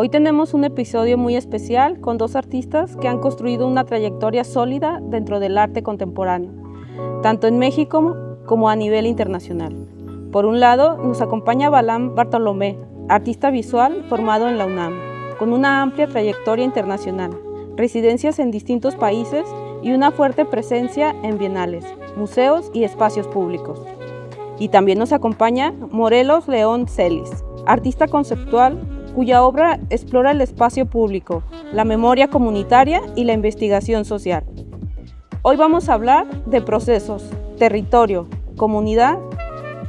Hoy tenemos un episodio muy especial con dos artistas que han construido una trayectoria sólida dentro del arte contemporáneo, tanto en México como a nivel internacional. Por un lado, nos acompaña Balam Bartolomé, artista visual formado en la UNAM, con una amplia trayectoria internacional, residencias en distintos países y una fuerte presencia en bienales, museos y espacios públicos. Y también nos acompaña Morelos León Celis, artista conceptual cuya obra explora el espacio público, la memoria comunitaria y la investigación social. Hoy vamos a hablar de procesos, territorio, comunidad,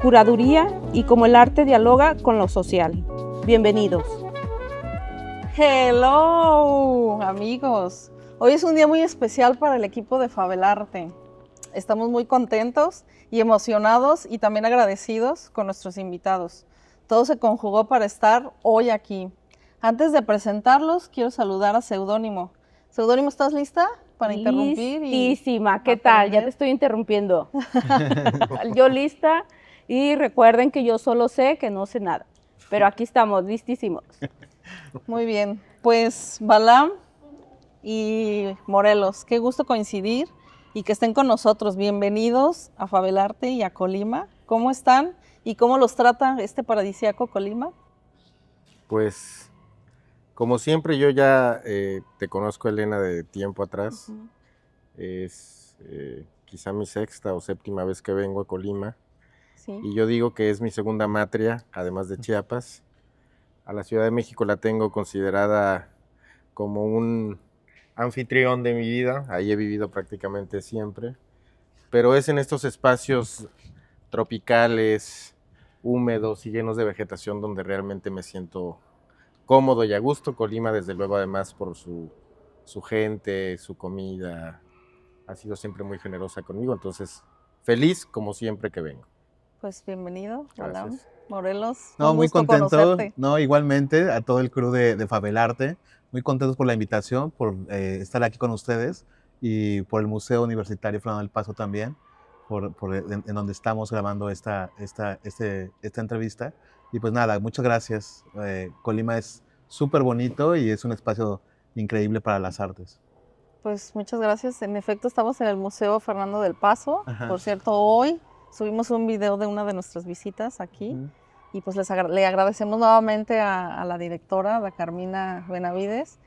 curaduría y cómo el arte dialoga con lo social. Bienvenidos. Hello, amigos. Hoy es un día muy especial para el equipo de Fabelarte. Estamos muy contentos y emocionados y también agradecidos con nuestros invitados. Todo se conjugó para estar hoy aquí. Antes de presentarlos, quiero saludar a Seudónimo. Seudónimo, ¿estás lista para interrumpir? Listísima, ¿qué tal? Ya te estoy interrumpiendo. Yo lista, y recuerden que yo solo sé que no sé nada, pero aquí estamos, listísimos. Muy bien, pues Balam y Morelos, qué gusto coincidir y que estén con nosotros. Bienvenidos a Fabelarte y a Colima. ¿Cómo están y cómo los trata este paradisíaco Colima? Pues, como siempre, yo ya te conozco, Elena, de tiempo atrás. Es quizá mi sexta o séptima vez que vengo a Colima. Sí. Y yo digo que es mi segunda matria, además de Chiapas. A la Ciudad de México la tengo considerada como un anfitrión de mi vida. Ahí he vivido prácticamente siempre. Pero es en estos espacios tropicales, húmedos y llenos de vegetación donde realmente me siento cómodo y a gusto. Colima, desde luego, además por su gente, su comida, ha sido siempre muy generosa conmigo. Entonces, feliz como siempre que vengo. Pues bienvenido, Balam. Gracias. Morelos, No, un muy gusto contento, conocerte. no, igualmente a todo el crew de Fabelarte, muy contentos por la invitación, por estar aquí con ustedes y por el Museo Universitario Fernando del Paso también, en donde estamos grabando esta entrevista. Y pues nada, muchas gracias. Colima es súper bonito y es un espacio increíble para las artes. Pues muchas gracias. En efecto, estamos en el Museo Fernando del Paso. Ajá. Por cierto, hoy subimos un video de una de nuestras visitas aquí. Y pues le agradecemos nuevamente a la directora, a Carmina Benavides,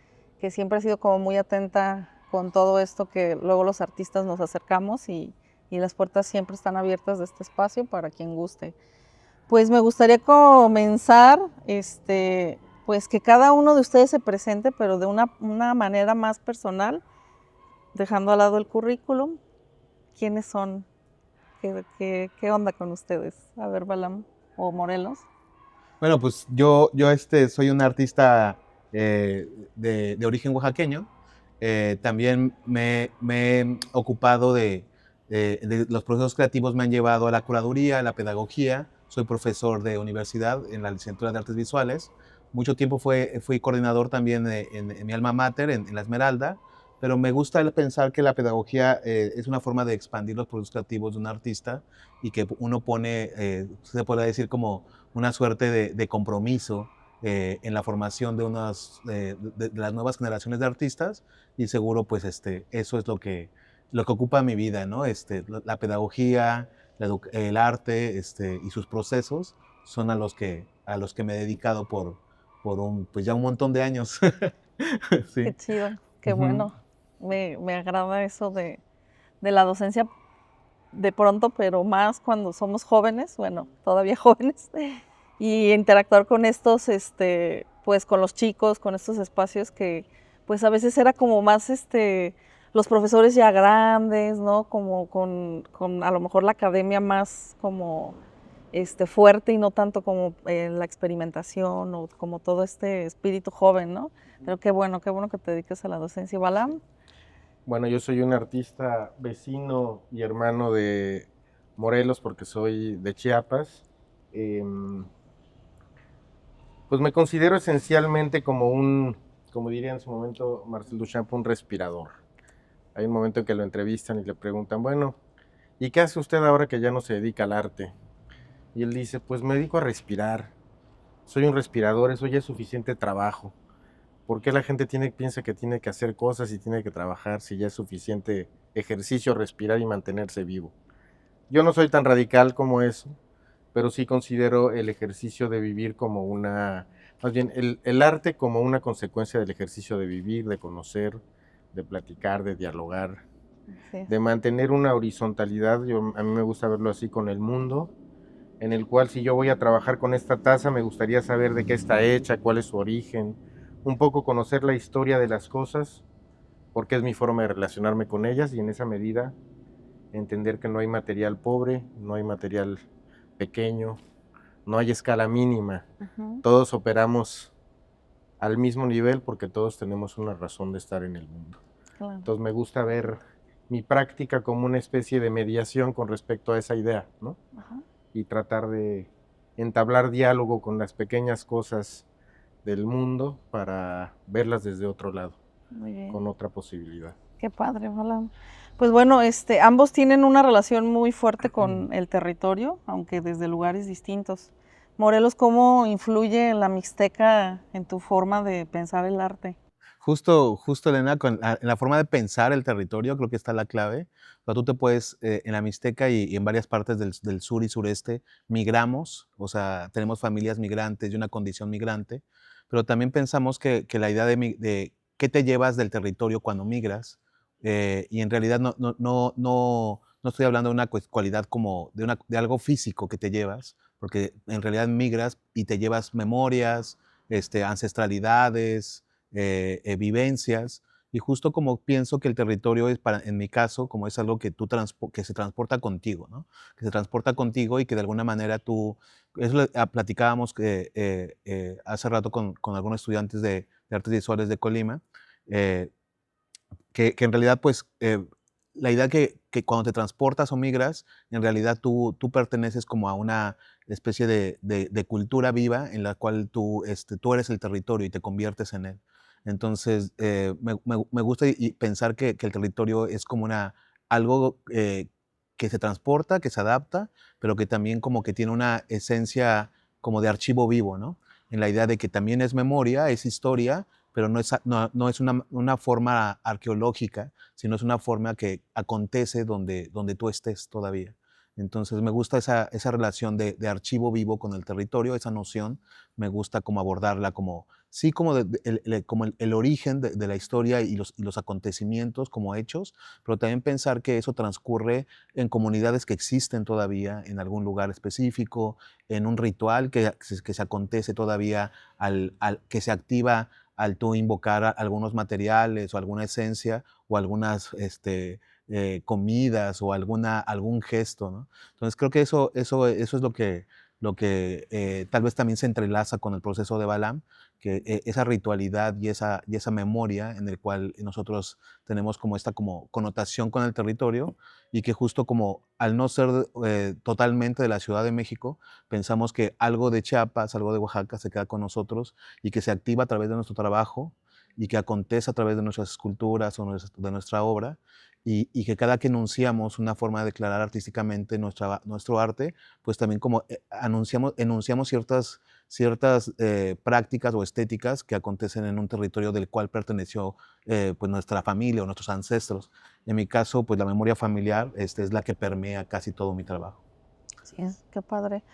que siempre ha sido como muy atenta con todo esto que luego los artistas nos acercamos y las puertas siempre están abiertas de este espacio para quien guste. Pues me gustaría comenzar, pues que cada uno de ustedes se presente, pero de una manera más personal, dejando al lado el currículum. ¿Quiénes son? ¿Qué onda con ustedes? A ver, Balam o Morelos. Bueno, pues yo soy un artista de origen oaxaqueño. También me he ocupado de los procesos creativos, me han llevado a la curaduría, a la pedagogía. Soy profesor de universidad en la licenciatura de Artes Visuales. Mucho tiempo fui coordinador también en mi alma mater, en La Esmeralda. Pero me gusta pensar que la pedagogía es una forma de expandir los procesos creativos de un artista y que uno pone, se podría decir, como una suerte de compromiso en la formación de las nuevas generaciones de artistas, y seguro pues eso es lo que ocupa mi vida, ¿no? La pedagogía, el arte y sus procesos son a los que me he dedicado por pues ya un montón de años. Sí. Qué chido, qué bueno. Me agrada eso de la docencia de pronto, pero más cuando somos jóvenes, bueno, todavía jóvenes, y interactuar con estos, pues con los chicos, con estos espacios que pues a veces era como más, los profesores ya grandes, ¿no? Como con a lo mejor la academia más como fuerte y no tanto como la experimentación o como todo este espíritu joven, ¿no? Pero qué bueno que te dediques a la docencia. Balam. Bueno, yo soy un artista vecino y hermano de Morelos porque soy de Chiapas. Pues me considero esencialmente como diría en su momento Marcel Duchamp, un respirador. Hay un momento en que lo entrevistan y le preguntan, bueno, ¿y qué hace usted ahora que ya no se dedica al arte? Y él dice, pues me dedico a respirar. Soy un respirador, eso ya es suficiente trabajo. ¿Por qué la gente piensa que tiene que hacer cosas y tiene que trabajar si ya es suficiente ejercicio, respirar y mantenerse vivo? Yo no soy tan radical como eso, pero sí considero el ejercicio de vivir como más bien el arte como una consecuencia del ejercicio de vivir, de conocer, de platicar, de dialogar, Sí. de mantener una horizontalidad. A mí me gusta verlo así con el mundo, en el cual si yo voy a trabajar con esta taza, me gustaría saber de qué está hecha, cuál es su origen, un poco conocer la historia de las cosas, porque es mi forma de relacionarme con ellas y en esa medida entender que no hay material pobre, no hay material pequeño, no hay escala mínima. Todos operamos al mismo nivel porque todos tenemos una razón de estar en el mundo. Claro. Entonces me gusta ver mi práctica como una especie de mediación con respecto a esa idea, ¿no? Ajá. Y tratar de entablar diálogo con las pequeñas cosas del mundo para verlas desde otro lado, Muy bien. con otra posibilidad. Qué padre, Balam. Pues bueno, ambos tienen una relación muy fuerte con el territorio, aunque desde lugares distintos. Morelos, ¿cómo influye en la Mixteca en tu forma de pensar el arte? Justo, Elena, en la forma de pensar el territorio creo que está la clave. O sea, tú te puedes, en la Mixteca y en varias partes del sur y sureste, migramos, o sea, tenemos familias migrantes y una condición migrante, pero también pensamos que la idea de qué te llevas del territorio cuando migras, y en realidad no estoy hablando de una cualidad como de algo físico que te llevas, porque en realidad migras y te llevas memorias, ancestralidades, vivencias, y justo como pienso que el territorio es, en mi caso, como es algo que, que se transporta contigo, ¿no? Que se transporta contigo y que de alguna manera eso platicábamos hace rato con algunos estudiantes de artes visuales de Colima, eh, que en realidad, pues, la idea que cuando te transportas o migras, en realidad tú perteneces como a una especie de cultura viva en la cual tú eres el territorio y te conviertes en él. Entonces, me gusta y pensar que el territorio es como algo que se transporta, que se adapta, pero que también como que tiene una esencia como de archivo vivo, ¿no? En la idea de que también es memoria, es historia, pero no es una forma arqueológica, sino es una forma que acontece donde tú estés todavía. Entonces me gusta esa relación de archivo vivo con el territorio, esa noción, me gusta como abordarla como, sí, como, como el origen de la historia y los acontecimientos como hechos, pero también pensar que eso transcurre en comunidades que existen todavía en algún lugar específico, en un ritual que se acontece todavía, que se activa al tú invocar algunos materiales o alguna esencia o algunas comidas o algún gesto, ¿no? Entonces creo que eso es lo que tal vez también se entrelaza con el proceso de Balam, que esa ritualidad y esa memoria en el cual nosotros tenemos como esta como connotación con el territorio y que justo como al no ser totalmente de la Ciudad de México, pensamos que algo de Chiapas, algo de Oaxaca se queda con nosotros y que se activa a través de nuestro trabajo y que acontece a través de nuestras esculturas o de nuestra obra y que cada que enunciamos una forma de declarar artísticamente nuestro arte, pues también como enunciamos ciertas prácticas o estéticas que acontecen en un territorio del cual perteneció pues nuestra familia o nuestros ancestros. En mi caso, pues la memoria familiar es la que permea casi todo mi trabajo. Sí, qué padre.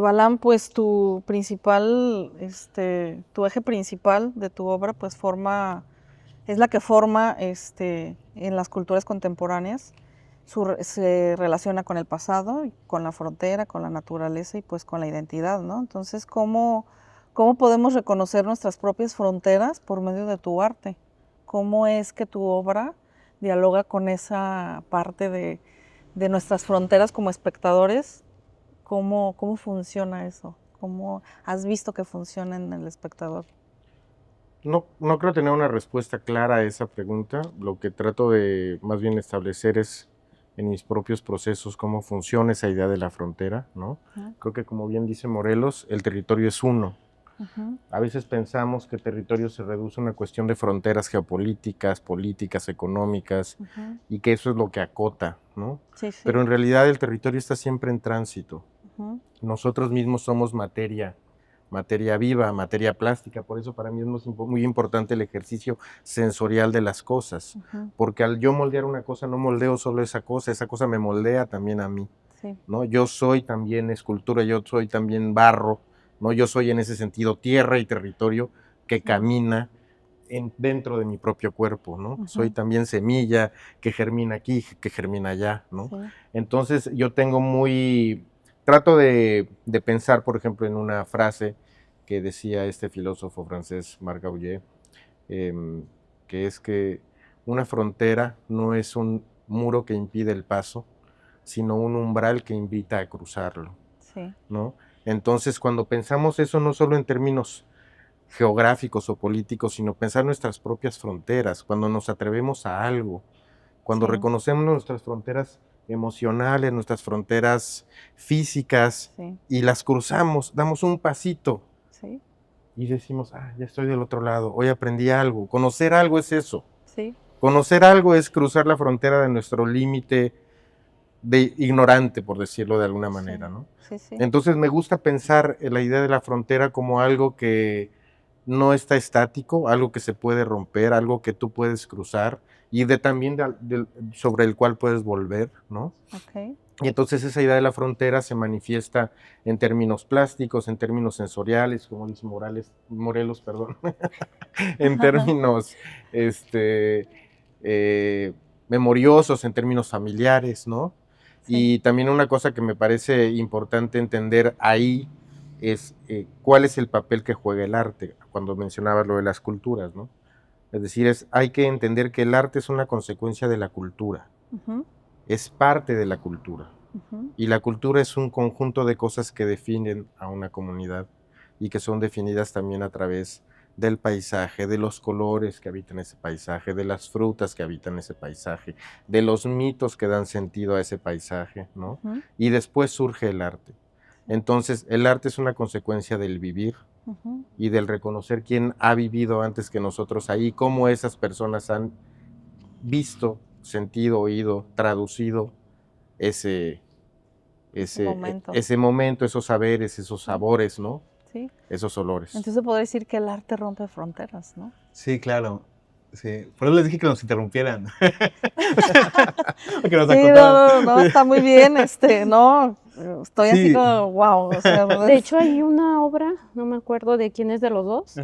Balam, pues tu eje principal de tu obra, pues es la que forma en las culturas contemporáneas, se relaciona con el pasado, con la frontera, con la naturaleza y pues con la identidad, ¿no? Entonces, ¿cómo podemos reconocer nuestras propias fronteras por medio de tu arte? ¿Cómo es que tu obra dialoga con esa parte de nuestras fronteras como espectadores? ¿Cómo funciona eso? ¿Cómo has visto que funciona en el espectador? No creo tener una respuesta clara a esa pregunta. Lo que trato de más bien establecer es en mis propios procesos cómo funciona esa idea de la frontera, ¿no? Creo que como bien dice Morelos, el territorio es uno. A veces pensamos que el territorio se reduce a una cuestión de fronteras geopolíticas, políticas, económicas, y que eso es lo que acota, ¿no? Sí, sí. Pero en realidad el territorio está siempre en tránsito. Nosotros mismos somos materia materia viva, materia plástica. Por eso para mí es muy importante el ejercicio sensorial de las cosas, porque al yo moldear una cosa no moldeo solo esa cosa me moldea también a mí, Sí. ¿no? Yo soy también escultura, yo soy también barro, ¿no? Yo soy en ese sentido tierra y territorio que camina dentro de mi propio cuerpo, ¿no? Soy también semilla que germina aquí, que germina allá, ¿no? Sí. Entonces yo tengo trato de pensar, por ejemplo, en una frase que decía este filósofo francés, Marc Aurèle, que es que una frontera no es un muro que impide el paso, sino un umbral que invita a cruzarlo, Sí. ¿no? Entonces, cuando pensamos eso, no solo en términos geográficos o políticos, sino pensar nuestras propias fronteras, cuando nos atrevemos a algo, cuando reconocemos nuestras fronteras emocionales, nuestras fronteras físicas y las cruzamos, damos un pasito y decimos, ya estoy del otro lado, hoy aprendí algo. Conocer algo es eso. Sí. Conocer algo es cruzar la frontera de nuestro límite de ignorante, por decirlo de alguna manera, ¿no? Sí, sí. Entonces me gusta pensar en la idea de la frontera como algo que no está estático, algo que se puede romper, algo que tú puedes cruzar y también sobre el cual puedes volver, ¿no? Okay. Y entonces esa idea de la frontera se manifiesta en términos plásticos, en términos sensoriales, como dice Morelos, perdón, en términos memoriosos, en términos familiares, ¿no? Sí. Y también una cosa que me parece importante entender ahí es cuál es el papel que juega el arte, cuando mencionabas lo de las culturas, ¿no? Es decir, hay que entender que el arte es una consecuencia de la cultura, es parte de la cultura, y la cultura es un conjunto de cosas que definen a una comunidad y que son definidas también a través del paisaje, de los colores que habitan ese paisaje, de las frutas que habitan ese paisaje, de los mitos que dan sentido a ese paisaje, ¿no? Y después surge el arte. Entonces, el arte es una consecuencia del vivir y del reconocer quién ha vivido antes que nosotros ahí, cómo esas personas han visto, sentido, oído, traducido ese momento, esos saberes, esos sabores, ¿no? Sí. Esos olores. Entonces se podría decir que el arte rompe fronteras, ¿no? Sí, claro. Sí. Por eso les dije que nos interrumpieran. Que nos sí, no, está muy bien, no, estoy así como, wow. O sea, de hecho, hay una obra, no me acuerdo de quién es de los dos,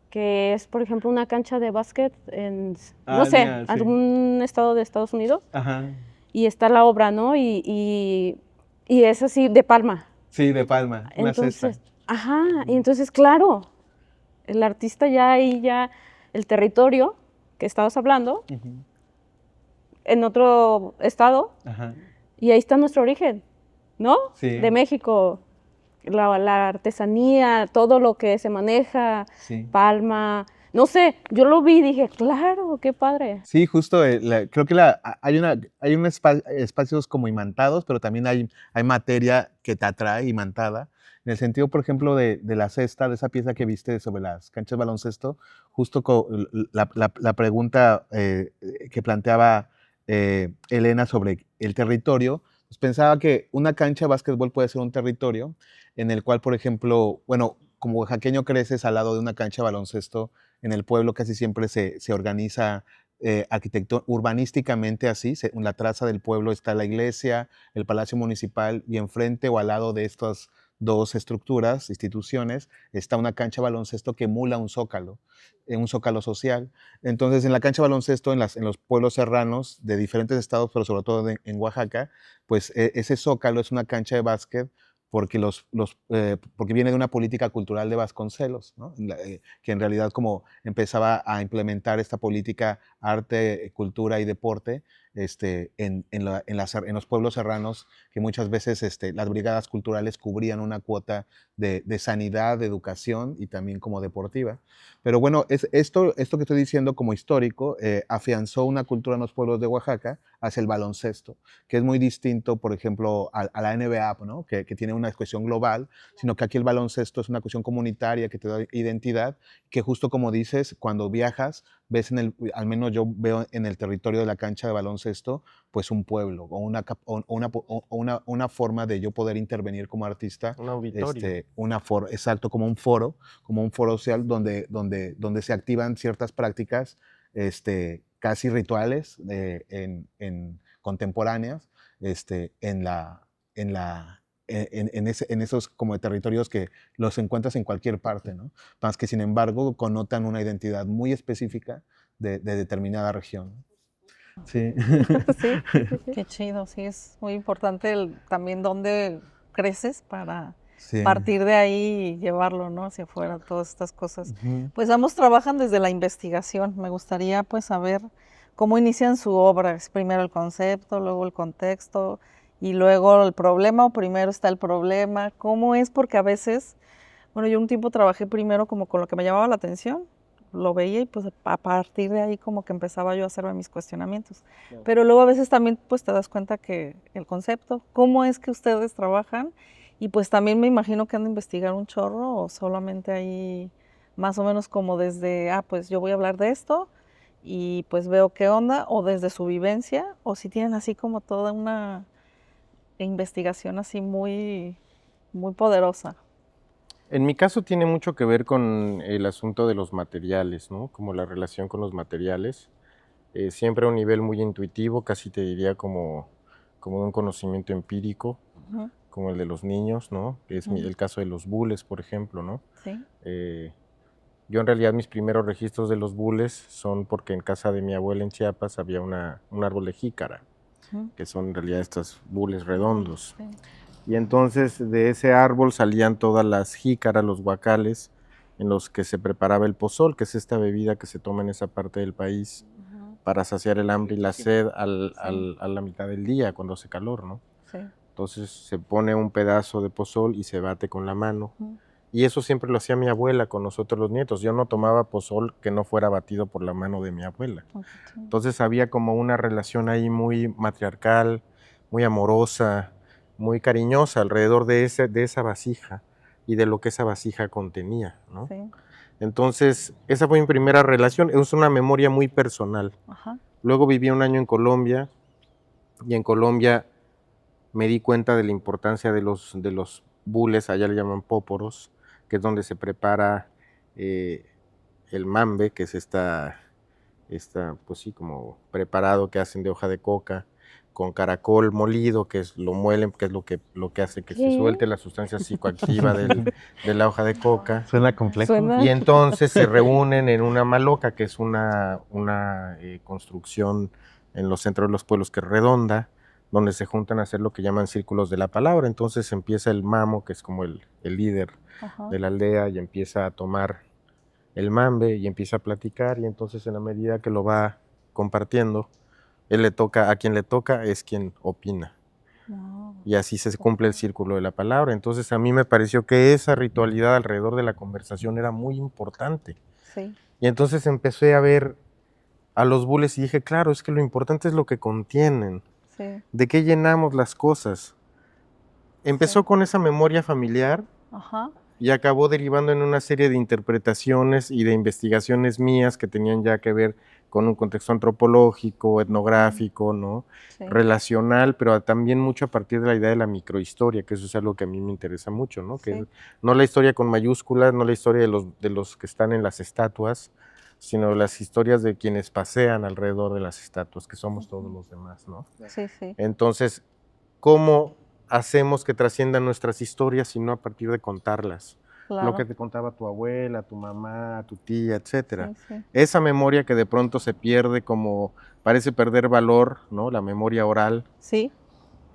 que es, por ejemplo, una cancha de básquet en, no sé, algún estado de Estados Unidos, y está la obra, ¿no? Y es así, de palma. Sí, de palma, una cesta. Y entonces, claro, el artista el territorio que estabas hablando, en otro estado, y ahí está nuestro origen, ¿no? Sí. De México, la artesanía, todo lo que se maneja, palma, no sé, yo lo vi y dije, claro, qué padre. Sí, justo, creo que hay espacios como imantados, pero también hay materia que te atrae imantada. En el sentido, por ejemplo, de la cesta, de esa pieza que viste sobre las canchas de baloncesto, justo la pregunta que planteaba Elena sobre el territorio, pues pensaba que una cancha de básquetbol puede ser un territorio en el cual, por ejemplo, bueno, como oaxaqueño creces al lado de una cancha de baloncesto, en el pueblo casi siempre se organiza urbanísticamente así. En la traza del pueblo está la iglesia, el palacio municipal, y enfrente o al lado de estas dos estructuras, instituciones, está una cancha de baloncesto que emula un zócalo social. Entonces, en la cancha de baloncesto, en los pueblos serranos de diferentes estados, pero sobre todo en Oaxaca, pues ese zócalo es una cancha de básquet porque viene de una política cultural de Vasconcelos, ¿no? Que en realidad como empezaba a implementar esta política arte, cultura y deporte en los pueblos serranos, que muchas veces las brigadas culturales cubrían una cuota de sanidad, de educación y también como deportiva. Pero bueno, esto que estoy diciendo como histórico afianzó una cultura en los pueblos de Oaxaca hacia el baloncesto, que es muy distinto, por ejemplo, a la NBA, ¿no? que tiene una cuestión global, sino que aquí el baloncesto es una cuestión comunitaria que te da identidad, que justo como dices, cuando viajas, ves al menos yo veo en el territorio de la cancha de baloncesto, pues un pueblo o una forma de yo poder intervenir como artista. Un auditorio. Exacto, como un foro social donde se activan ciertas prácticas casi rituales contemporáneas en esos como territorios que los encuentras en cualquier parte, ¿no? Más que sin embargo connotan una identidad muy específica de determinada región. Sí. Sí, sí, sí. Qué chido, sí, es muy importante también dónde creces para Sí. partir de ahí y llevarlo, ¿no? Hacia afuera, todas estas cosas. Ujú. Pues ambos trabajan desde la investigación. Me gustaría pues saber cómo inician su obra. ¿Es primero el concepto, luego el contexto y luego el problema o primero está el problema? ¿Cómo es? Porque a veces, bueno, yo un tiempo trabajé primero como con lo que me llamaba la atención, lo veía y pues a partir de ahí como que empezaba yo a hacerme mis cuestionamientos. Claro. Pero luego a veces también pues te das cuenta que el concepto, cómo es que ustedes trabajan y pues también me imagino que han de investigar un chorro o solamente ahí más o menos como desde, pues yo voy a hablar de esto y pues veo qué onda o desde su vivencia o si tienen así como toda una investigación así muy, muy poderosa. En mi caso tiene mucho que ver con el asunto de los materiales, ¿no? Como la relación con los materiales. Siempre a un nivel muy intuitivo, casi te diría como un conocimiento empírico, Ujú, como el de los niños, ¿no? Que es ujú. el caso de los bules, por ejemplo, ¿no? Sí. Yo en realidad mis primeros registros de los bules son porque en casa de mi abuela en Chiapas había un árbol de jícara, Ujú. que son en realidad estos bules redondos. Sí. Y entonces de ese árbol salían todas las jícaras, los guacales, en los que se preparaba el pozol, que es esta bebida que se toma en esa parte del país Ujú. para saciar el hambre y la sed Sí. a la mitad del día, cuando hace calor, ¿no? Sí. Entonces se pone un pedazo de pozol y se bate con la mano. Ujú. Y eso siempre lo hacía mi abuela con nosotros los nietos. Yo no tomaba pozol que no fuera batido por la mano de mi abuela. Ok, sí. Entonces había como una relación ahí muy matriarcal, muy amorosa, muy cariñosa alrededor de esa vasija y de lo que esa vasija contenía, ¿no? Sí. Entonces, esa fue mi primera relación, es una memoria muy personal. Ajá. Luego viví un año en Colombia y en Colombia me di cuenta de la importancia de los bules, allá le llaman póporos, que es donde se prepara eh, el mambe, que es pues sí, como preparado que hacen de hoja de coca, con caracol molido, que es lo muelen, que es lo que hace que se ¿Qué? suelte la sustancia psicoactiva de la hoja de coca. Suena complejo. Suena- Y entonces se reúnen en una maloca, que es una construcción en los centros de los pueblos que es redonda, donde se juntan a hacer lo que llaman círculos de la palabra. Entonces empieza el mamo, que es como el líder Ajá. de la aldea, y empieza a tomar el mambe y empieza a platicar, y entonces en la medida que lo va compartiendo, a quien le toca es quien opina. Wow. Y así se cumple el círculo de la palabra. Entonces a mí me pareció que esa ritualidad alrededor de la conversación era muy importante. Sí. Y entonces empecé a ver a los bules y dije, claro, es que lo importante es lo que contienen, Sí. de qué llenamos las cosas. Empezó Sí. con esa memoria familiar Ajá. y acabó derivando en una serie de interpretaciones y de investigaciones mías que tenían ya que ver con un contexto antropológico, etnográfico, ¿no? Sí. Relacional, pero también mucho a partir de la idea de la microhistoria, que eso es algo que a mí me interesa mucho, ¿no? Que Sí. no la historia con mayúsculas, no la historia de los que están en las estatuas, sino las historias de quienes pasean alrededor de las estatuas, que somos todos los demás, ¿no? Sí, sí. Entonces, ¿cómo hacemos que trasciendan nuestras historias y no a partir de contarlas? Claro. Lo que te contaba tu abuela, tu mamá, tu tía, etcétera. Sí, sí. Esa memoria que de pronto se pierde, como parece perder valor, ¿no? La memoria oral, Sí.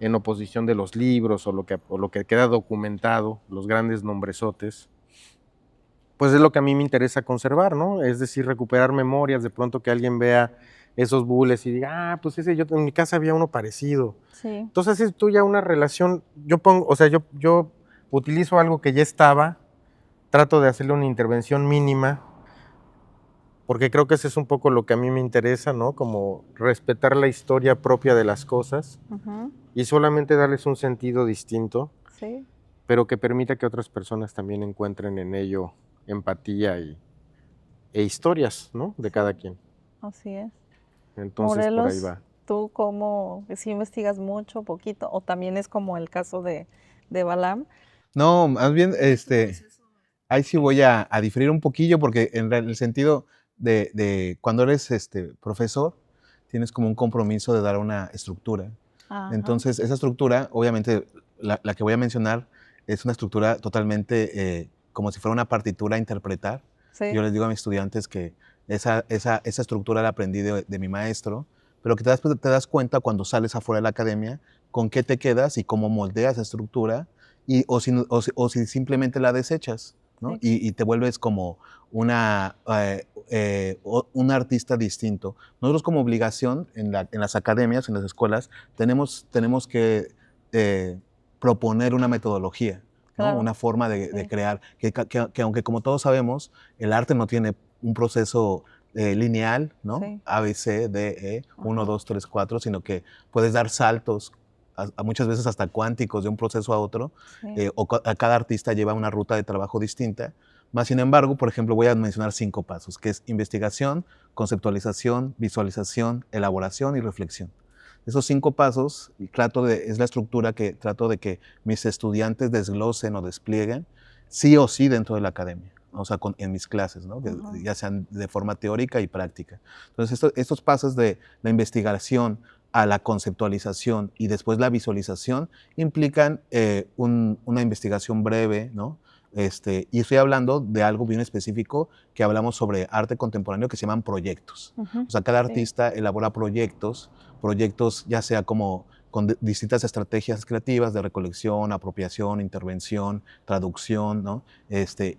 en oposición de los libros o lo que queda documentado, los grandes nombresotes, pues es lo que a mí me interesa conservar, ¿no? Es decir, recuperar memorias, de pronto que alguien vea esos bules y diga, pues ese yo en mi casa había uno parecido. Sí. Entonces es tú ya una relación, yo utilizo algo que ya estaba, trato de hacerle una intervención mínima, porque creo que ese es un poco lo que a mí me interesa, ¿no? Como respetar la historia propia de las cosas Ujú. y solamente darles un sentido distinto, Sí. pero que permita que otras personas también encuentren en ello empatía y e historias, ¿no? De cada quien. Así es. Entonces, por ahí Morelos, va. ¿tú cómo, si investigas mucho, poquito, o también es como el caso de Balam? No, más bien, ahí sí voy a diferir un poquillo porque en el sentido de cuando eres profesor, tienes como un compromiso de dar una estructura. Ajá, Entonces, esa estructura, obviamente, la que voy a mencionar es una estructura totalmente como si fuera una partitura a interpretar. sí, Yo les digo a mis estudiantes que esa estructura la aprendí de mi maestro, pero que te das cuenta cuando sales afuera de la academia con qué te quedas y cómo moldeas esa estructura, o si simplemente la desechas, ¿no? sí, Y te vuelves como un artista distinto. Nosotros como obligación en las academias, en las escuelas, tenemos que proponer una metodología, ¿no? claro, Una forma de sí, crear, que aunque como todos sabemos, el arte no tiene un proceso lineal, ¿no? sí, A, B, C, D, E, 1, ajá, 2, 3, 4, sino que puedes dar saltos, a muchas veces hasta cuánticos, de un proceso a otro, sí, a cada artista lleva una ruta de trabajo distinta. Más sin embargo, por ejemplo, voy a mencionar 5 pasos, que es investigación, conceptualización, visualización, elaboración y reflexión. Esos 5 pasos es la estructura que trato de que mis estudiantes desglosen o desplieguen sí o sí dentro de la academia, o sea, en mis clases, ¿no? ajá, Ya sean de forma teórica y práctica. Entonces, estos pasos de la investigación a la conceptualización y después la visualización implican una investigación breve, ¿no? Y estoy hablando de algo bien específico que hablamos sobre arte contemporáneo que se llaman proyectos. ujú, O sea, cada sí, artista elabora proyectos ya sea como con distintas estrategias creativas de recolección, apropiación, intervención, traducción, ¿no?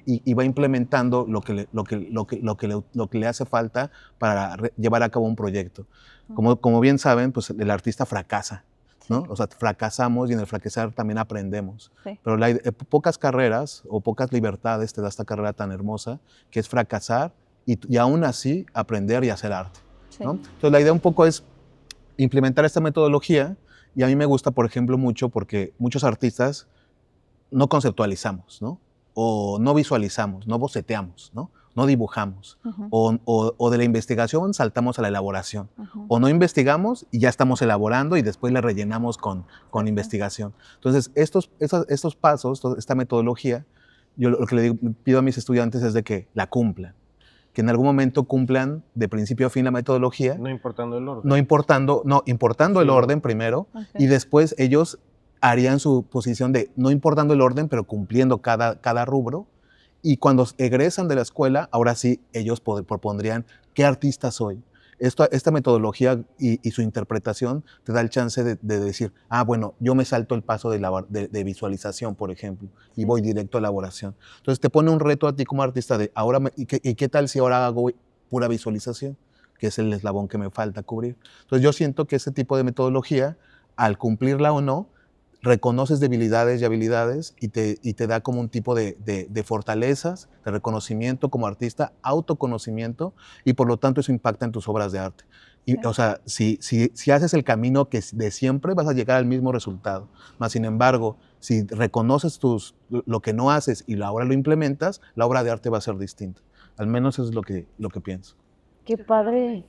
Y va implementando lo que le hace falta para llevar a cabo un proyecto. Como bien saben, pues el artista fracasa, ¿no? sí, O sea, fracasamos y en el fracasar también aprendemos. sí, Pero pocas carreras o pocas libertades te da esta carrera tan hermosa que es fracasar y aún así aprender y hacer arte, sí, ¿no? Entonces la idea un poco es implementar esta metodología y a mí me gusta, por ejemplo, mucho porque muchos artistas no conceptualizamos, ¿no? O no visualizamos, no boceteamos, ¿no? No dibujamos. ujú, O de la investigación saltamos a la elaboración. ujú, O no investigamos y ya estamos elaborando y después le rellenamos sí, con sí, investigación. Entonces, estos pasos, esta metodología, yo lo que pido a mis estudiantes es de que la cumplan, que en algún momento cumplan de principio a fin la metodología, No importando el orden. importando el Sí, orden primero, ok, y después ellos harían su posición de no importando el orden, pero cumpliendo cada rubro. Y cuando egresan de la escuela, ahora sí ellos propondrían qué artista soy. Esta metodología y su interpretación te da el chance de decir, bueno, yo me salto el paso de visualización, por ejemplo, y sí, voy directo a elaboración. Entonces te pone un reto a ti como artista de, ¿y qué tal si ahora hago pura visualización? Que es el eslabón que me falta cubrir. Entonces yo siento que ese tipo de metodología, al cumplirla o no, reconoces debilidades y habilidades y te da como un tipo de fortalezas, de reconocimiento como artista, autoconocimiento, y por lo tanto eso impacta en tus obras de arte. sí, O sea, si haces el camino que de siempre, vas a llegar al mismo resultado. Mas, sin embargo, si reconoces lo que no haces y ahora lo implementas, la obra de arte va a ser distinta. Al menos eso es lo que pienso. Qué padre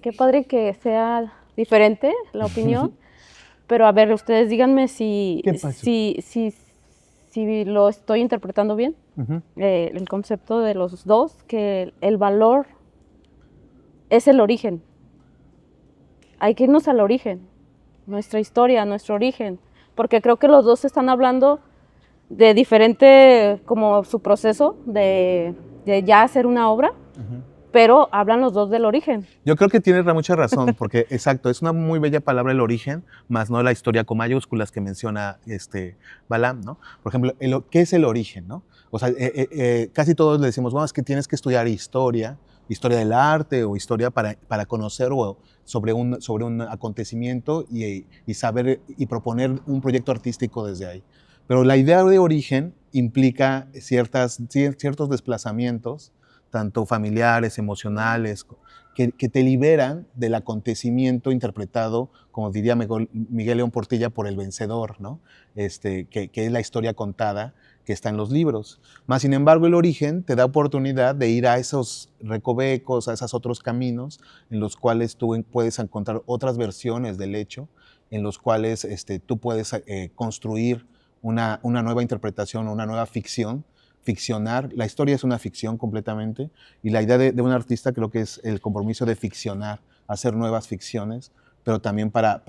que sea diferente la opinión, pero a ver, ustedes díganme ¿Qué pasó? si lo estoy interpretando bien, Ujú. el concepto de los dos, que el valor es el origen. Hay que irnos al origen, nuestra historia, nuestro origen, porque creo que los dos están hablando de diferente, como su proceso de ya hacer una obra, pero hablan los dos del origen. Yo creo que tienes mucha razón, porque exacto, es una muy bella palabra el origen, más no la historia con mayúsculas que menciona Balam, ¿no? Por ejemplo, ¿qué es el origen, no? O sea, casi todos le decimos, bueno, es que tienes que estudiar historia del arte o historia para conocer sobre un acontecimiento y saber y proponer un proyecto artístico desde ahí. Pero la idea de origen implica ciertos desplazamientos, tanto familiares, emocionales, que te liberan del acontecimiento interpretado, como diría Miguel León Portilla, por el vencedor, ¿no? Que es la historia contada, que está en los libros. Más sin embargo, el origen te da oportunidad de ir a esos recovecos, a esos otros caminos en los cuales tú puedes encontrar otras versiones del hecho, en los cuales tú puedes construir una nueva interpretación, una nueva ficción, ficcionar. La historia es una ficción completamente, y la idea de un artista creo que es el compromiso de ficcionar, hacer nuevas ficciones, pero también para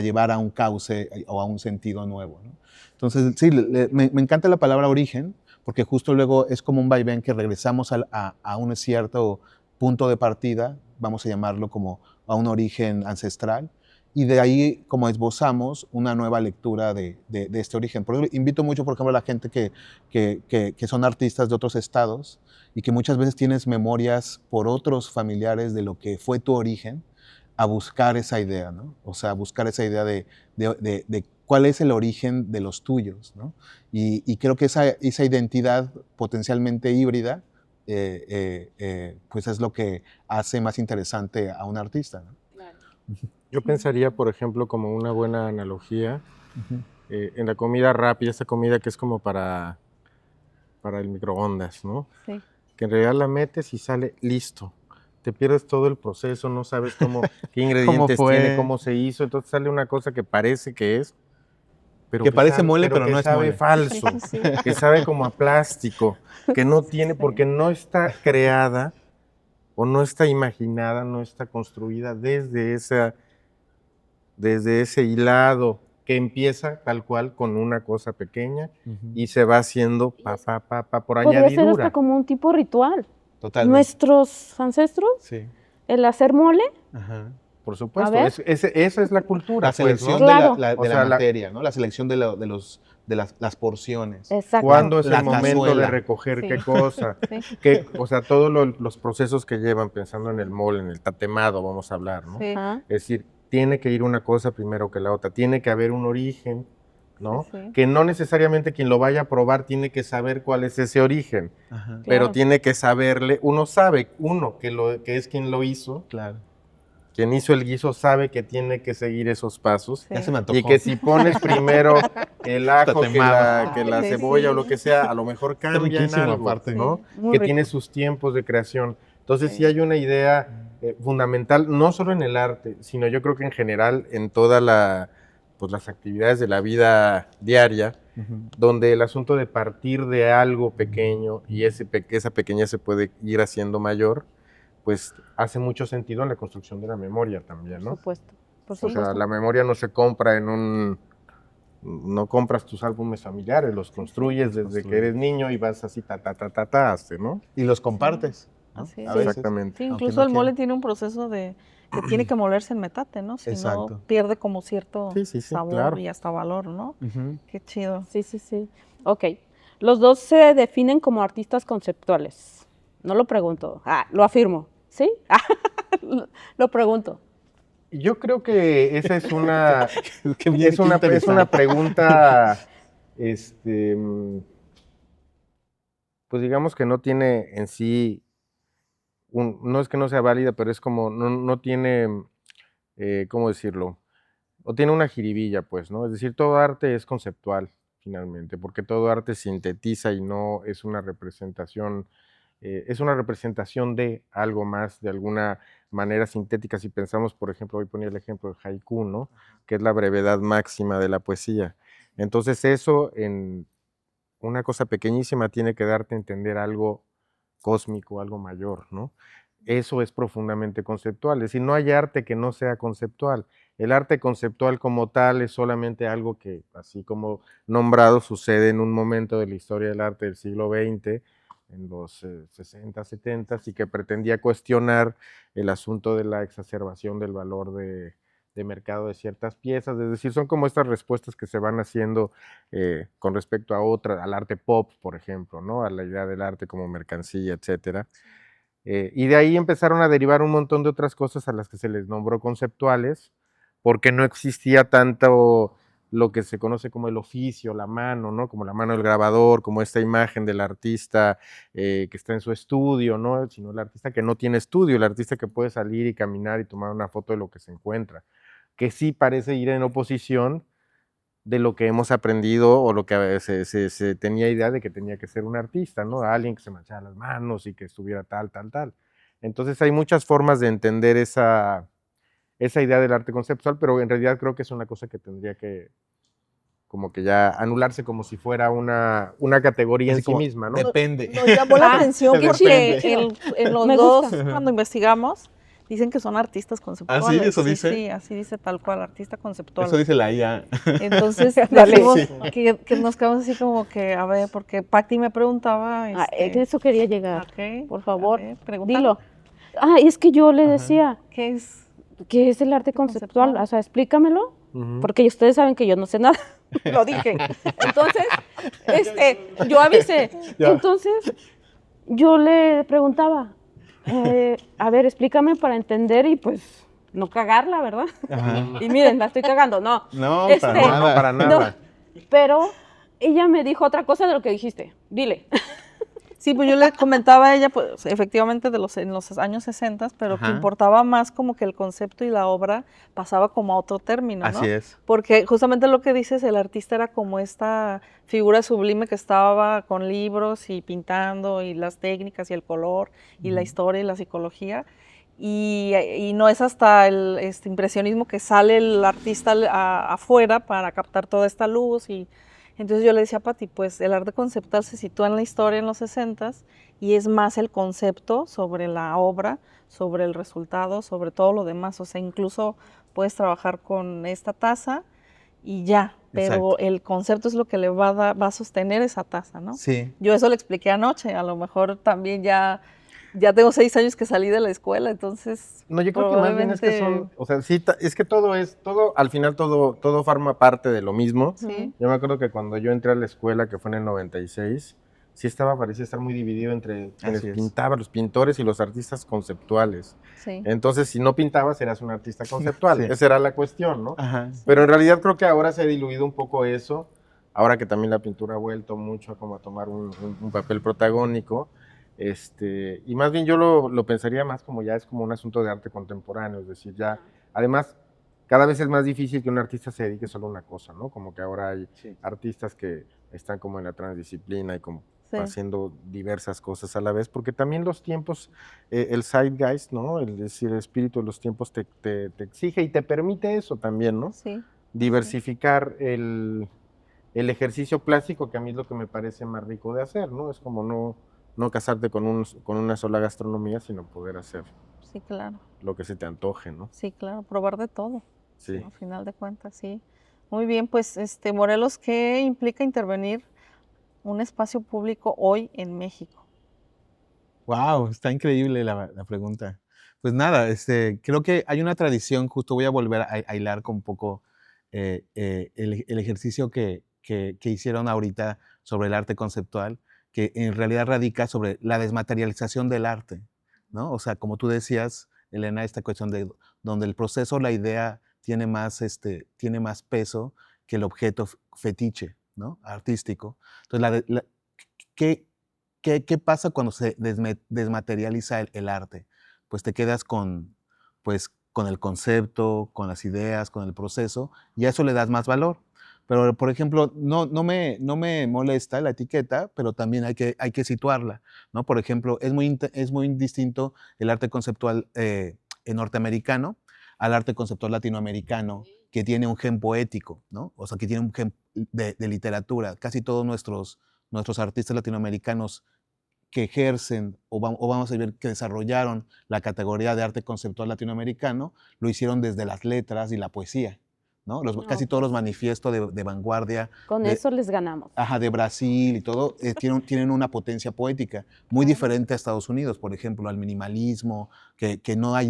llevar a un cauce o a un sentido nuevo, ¿no? Entonces, sí, me encanta la palabra origen, porque justo luego es como un vaivén que regresamos a un cierto punto de partida, vamos a llamarlo como a un origen ancestral, y de ahí como esbozamos una nueva lectura de este origen. Por eso invito mucho, por ejemplo, a la gente que son artistas de otros estados y que muchas veces tienes memorias por otros familiares de lo que fue tu origen, a buscar esa idea, ¿no? O sea, buscar esa idea de cuál es el origen de los tuyos, ¿no? Y creo que esa identidad potencialmente híbrida, pues es lo que hace más interesante a un artista, ¿no? Claro. Yo pensaría, por ejemplo, como una buena analogía, en la comida rápida, esa comida que es como para el microondas, ¿no? Sí. Que en realidad la metes y sale listo. Te pierdes todo el proceso, no sabes qué ingredientes tiene, cómo se hizo, entonces sale una cosa que parece que es, pero que parece sabe, mole, pero que no es sabe mole. falso, Sí. que sabe como a plástico, que no tiene, porque no está creada o no está imaginada, no está construida desde ese hilado que empieza tal cual con una cosa pequeña y se va haciendo por Podría ser hasta añadidura. como un tipo ritual. Totalmente. Nuestros ancestros, Sí. el hacer mole, Ajá. Por A supuesto, ver. esa es la cultura. La selección pues, ¿no? de Claro. la O sea, materia, ¿no? La selección de las porciones. exacto. ¿Cuándo es La el momento cazuela. de recoger Sí. qué cosa? Sí. O sea, todos los procesos que llevan, pensando en el mole, en el tatemado, vamos a hablar, ¿no? Sí. Ajá. Es decir, tiene que ir una cosa primero que la otra, tiene que haber un origen, ¿no? Sí, sí. Que no necesariamente quien lo vaya a probar tiene que saber cuál es ese origen, Ajá. pero Claro. tiene que saberle, uno sabe, que es quien lo hizo, Claro. quien hizo el guiso sabe que tiene que seguir esos pasos. Sí. Ya se me antojó. Y que si pones primero el ajo que Tatemado. la Sí, cebolla o sí. lo que sea, a lo mejor cambia en riquísimo algo, aparte. ¿no? Muy Que rico. tiene sus tiempos de creación. Entonces Sí. sí hay una idea fundamental, no solo en el arte, sino yo creo que en general en todas las actividades de la vida diaria, donde el asunto de partir de algo pequeño y esa pequeñez se puede ir haciendo mayor, pues hace mucho sentido en la construcción de la memoria también, Por ¿no? supuesto. Por O sea, supuesto. la memoria no se compra no compras tus álbumes familiares, los construyes desde que eres niño y vas así, ¿no? Y los compartes, ¿no? Así A es. veces. Exactamente. Sí, Aunque incluso no el mole quiera. tiene un proceso que tiene que molerse en metate, ¿no? Si Exacto. no, pierde como cierto Sí, sabor claro. y hasta valor, ¿no? Ujú. Qué chido. Sí, sí, sí. Ok. Los dos se definen como artistas conceptuales. No lo pregunto. Lo afirmo. ¿Sí? Lo pregunto. Yo creo que esa es una, Qué bien, es qué una interesante. pregunta, pues digamos que no tiene en sí, no es que no sea válida, pero es como, no tiene, ¿cómo decirlo? O tiene una jiribilla, pues, ¿no? Es decir, todo arte es conceptual, finalmente, porque todo arte sintetiza y no es una representación de algo más, de alguna manera sintética. Si pensamos, por ejemplo, hoy ponía el ejemplo del haiku, ¿no? Que es la brevedad máxima de la poesía. Entonces eso en una cosa pequeñísima tiene que darte a entender algo cósmico, algo mayor, ¿no? Eso es profundamente conceptual, es decir, no hay arte que no sea conceptual. El arte conceptual como tal es solamente algo que, así como nombrado, sucede en un momento de la historia del arte del siglo XX, en los 60, 70, y que pretendía cuestionar el asunto de la exacerbación del valor de mercado de ciertas piezas, es decir, son como estas respuestas que se van haciendo con respecto a al arte pop, por ejemplo, ¿no? A la idea del arte como mercancía, etcétera. Y de ahí empezaron a derivar un montón de otras cosas a las que se les nombró conceptuales, porque no existía tanto lo que se conoce como el oficio, la mano, ¿no? Como la mano del grabador, como esta imagen del artista que está en su estudio, ¿no? Sino el artista que no tiene estudio, el artista que puede salir y caminar y tomar una foto de lo que se encuentra, que sí parece ir en oposición de lo que hemos aprendido o lo que se tenía idea de que tenía que ser un artista, ¿no? Alguien que se manchara las manos y que estuviera tal, tal, tal. Entonces hay muchas formas de entender esa idea del arte conceptual, pero en realidad creo que es una cosa que tendría que como que ya anularse como si fuera una categoría Así en sí como, misma, ¿no? depende. Nos llamó la atención Depende. porque en los Me dos, gusta. cuando investigamos, dicen que son artistas conceptuales. ¿Ah, sí? ¿Eso Sí, dice? sí, así dice tal cual, artista conceptual. Eso dice la IA. Entonces, Dale. decimos Sí. que nos quedamos así como que, a ver, porque Pati me preguntaba, Que eso quería llegar. ok, Por favor, a ver, pregúntalo. dilo. Es que yo le Ajá. decía, ¿Qué es? ¿qué es el arte conceptual? Conceptual. O sea, explícamelo, Ujú. porque ustedes saben que yo no sé nada. Lo dije. Entonces, yo avisé. Ya. Entonces, yo le preguntaba, a ver, explícame para entender y pues no cagarla, ¿verdad? Ajá. Y miren, la estoy cagando, no. No, para No, nada. no, para nada. Pero ella me dijo otra cosa de lo que dijiste. Dile. Sí, pues yo le comentaba a ella, pues efectivamente en los años 60, pero que Ajá. importaba más como que el concepto y la obra pasaba como a otro término, ¿no? Así es. Porque justamente lo que dices, el artista era como esta figura sublime que estaba con libros y pintando y las técnicas y el color y la historia y la psicología. Y no es hasta el impresionismo que sale el artista afuera para captar toda esta luz y entonces yo le decía a Pati, pues el arte conceptual se sitúa en la historia en los 60s y es más el concepto sobre la obra, sobre el resultado, sobre todo lo demás. O sea, incluso puedes trabajar con esta taza y ya, pero Exacto. el concepto es lo que le va a sostener esa taza, ¿no? Sí. Yo eso le expliqué anoche, a lo mejor también ya tengo 6 años que salí de la escuela, entonces No, yo creo que más bien es que son, probablemente- o sea, sí, es que todo, al final todo forma parte de lo mismo. Sí. Yo me acuerdo que cuando yo entré a la escuela, que fue en el 96, sí parecía estar muy dividido entre quienes Así es. pintaban, los pintores y los artistas conceptuales. Sí. Entonces, si no pintabas, eras un artista conceptual. Sí. Esa era la cuestión, ¿no? Ajá. Pero en realidad creo que ahora se ha diluido un poco eso, ahora que también la pintura ha vuelto mucho como a tomar un papel protagónico. Y más bien yo lo pensaría más como ya es como un asunto de arte contemporáneo, es decir, ya, además, cada vez es más difícil que un artista se dedique solo a una cosa, ¿no? Como que ahora hay Sí. artistas que están como en la transdisciplina y como Sí. haciendo diversas cosas a la vez, porque también los tiempos, el zeitgeist, ¿no? Es decir, el espíritu de los tiempos te exige y te permite eso también, ¿no? Sí. Diversificar el ejercicio plástico, que a mí es lo que me parece más rico de hacer, ¿no? Es como no casarte con una sola gastronomía, sino poder hacer Sí, claro. lo que se te antoje, ¿no? Sí, claro, probar de todo. Sí. Al final de cuentas, sí. Muy bien, pues Morelos, ¿qué implica intervenir un espacio público hoy en México? Wow, está increíble la pregunta. Pues nada, creo que hay una tradición, justo voy a volver a hilar con un poco el ejercicio que hicieron ahorita sobre el arte conceptual, que en realidad radica sobre la desmaterialización del arte, ¿no? O sea, como tú decías, Elena, esta cuestión de donde el proceso, la idea tiene más peso que el objeto fetiche, ¿no? Artístico. Entonces, ¿qué, ¿qué pasa cuando se desmaterializa el arte? Pues te quedas pues, con el concepto, con las ideas, con el proceso, y a eso le das más valor. Pero, por ejemplo, no me molesta la etiqueta, pero también hay que situarla, ¿no? Por ejemplo, es muy distinto el arte conceptual norteamericano al arte conceptual latinoamericano, que tiene un gen poético, ¿no? O sea, que tiene un gen de literatura. Casi todos nuestros artistas latinoamericanos que ejercen o vamos a ver que desarrollaron la categoría de arte conceptual latinoamericano, lo hicieron desde las letras y la poesía, ¿no? Casi todos los manifiestos de vanguardia. Con eso les ganamos. Ajá, de Brasil y todo, tienen una potencia poética muy diferente a Estados Unidos, por ejemplo, al minimalismo, que no hay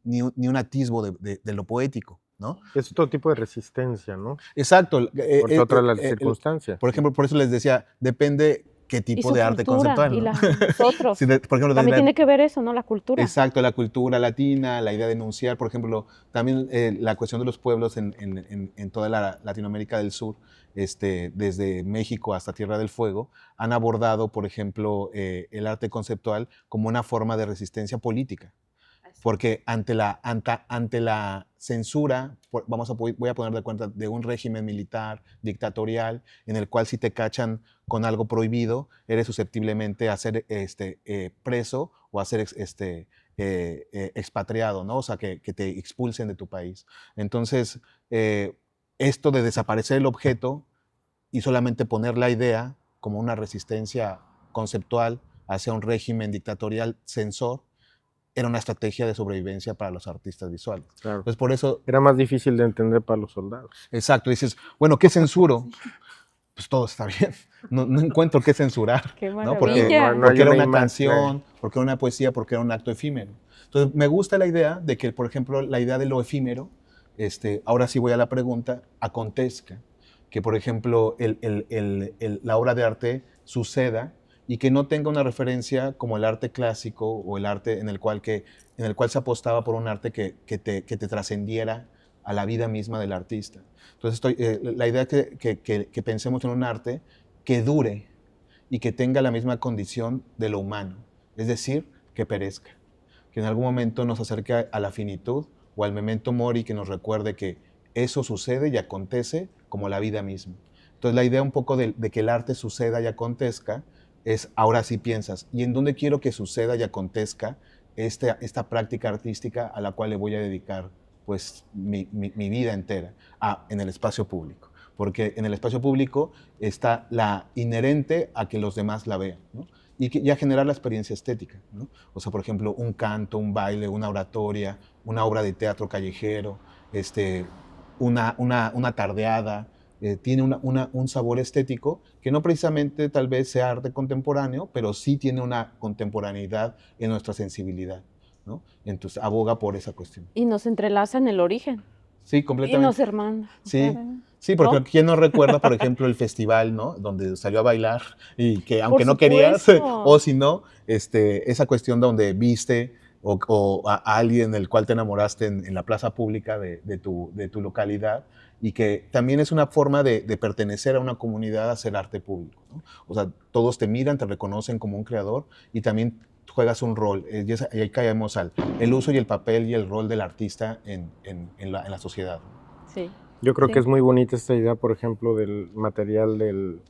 ni un atisbo de lo poético, ¿no? Es otro tipo de resistencia, ¿no? Exacto. Porque otra la circunstancia. Por ejemplo, por eso les decía, depende qué tipo de arte conceptual, ¿no? Y nosotros. Sí, por ejemplo, También tiene que ver eso, ¿no? La cultura. Exacto, la cultura latina, la idea de enunciar, por ejemplo, también la cuestión de los pueblos en toda la Latinoamérica del Sur, desde México hasta Tierra del Fuego, han abordado, por ejemplo, el arte conceptual como una forma de resistencia política. porque ante la censura, voy a poner de cuenta de un régimen militar, dictatorial, en el cual si te cachan con algo prohibido, eres susceptiblemente a ser preso o a ser expatriado, ¿no? O sea, que te expulsen de tu país. Entonces, esto de desaparecer el objeto y solamente poner la idea como una resistencia conceptual hacia un régimen dictatorial censor, era una estrategia de sobrevivencia para los artistas visuales. Claro. Entonces, por eso... Era más difícil de entender para los soldados. Exacto, dices, bueno, ¿qué censuro? Pues todo está bien, no encuentro qué censurar, ¡Qué ¿no? Porque, maravilla! no hay porque era una imagen, canción, porque era una poesía, porque era un acto efímero. Entonces, me gusta la idea de que, por ejemplo, la idea de lo efímero, ahora sí voy a la pregunta, acontezca, que, por ejemplo, la obra de arte suceda y que no tenga una referencia como el arte clásico o el arte en el cual se apostaba por un arte que te trascendiera a la vida misma del artista. Entonces, la idea que pensemos en un arte que dure y que tenga la misma condición de lo humano, es decir, que perezca, que en algún momento nos acerque a la finitud o al memento mori, que nos recuerde que eso sucede y acontece como la vida misma. Entonces, la idea un poco de que el arte suceda y acontezca es, ahora sí piensas, ¿y en dónde quiero que suceda y acontezca esta práctica artística a la cual le voy a dedicar pues mi vida entera? En el espacio público, porque en el espacio público está la inherente a que los demás la vean, ¿no? Y a generar la experiencia estética, ¿no? O sea, por ejemplo, un canto, un baile, una oratoria, una obra de teatro callejero, una tardeada, tiene un sabor estético que no precisamente tal vez sea arte contemporáneo, pero sí tiene una contemporaneidad en nuestra sensibilidad, ¿no? Entonces aboga por esa cuestión. Y nos entrelaza en el origen. Sí, Y completamente. nos hermana. Sí, sí, porque ¿no? ¿quién no recuerda, por ejemplo, el festival, ¿no? Donde salió a bailar y que aunque Por no querías, supuesto. o si no, esa cuestión donde viste o a alguien del cual te enamoraste en la plaza pública de tu localidad, y que también es una forma de pertenecer a una comunidad, a hacer arte público, ¿no? O sea, todos te miran, te reconocen como un creador y también juegas un rol. Y ahí caemos al el uso y el papel y el rol del artista en la sociedad. Sí. Yo creo Sí. que es muy bonita esta idea, por ejemplo, del material del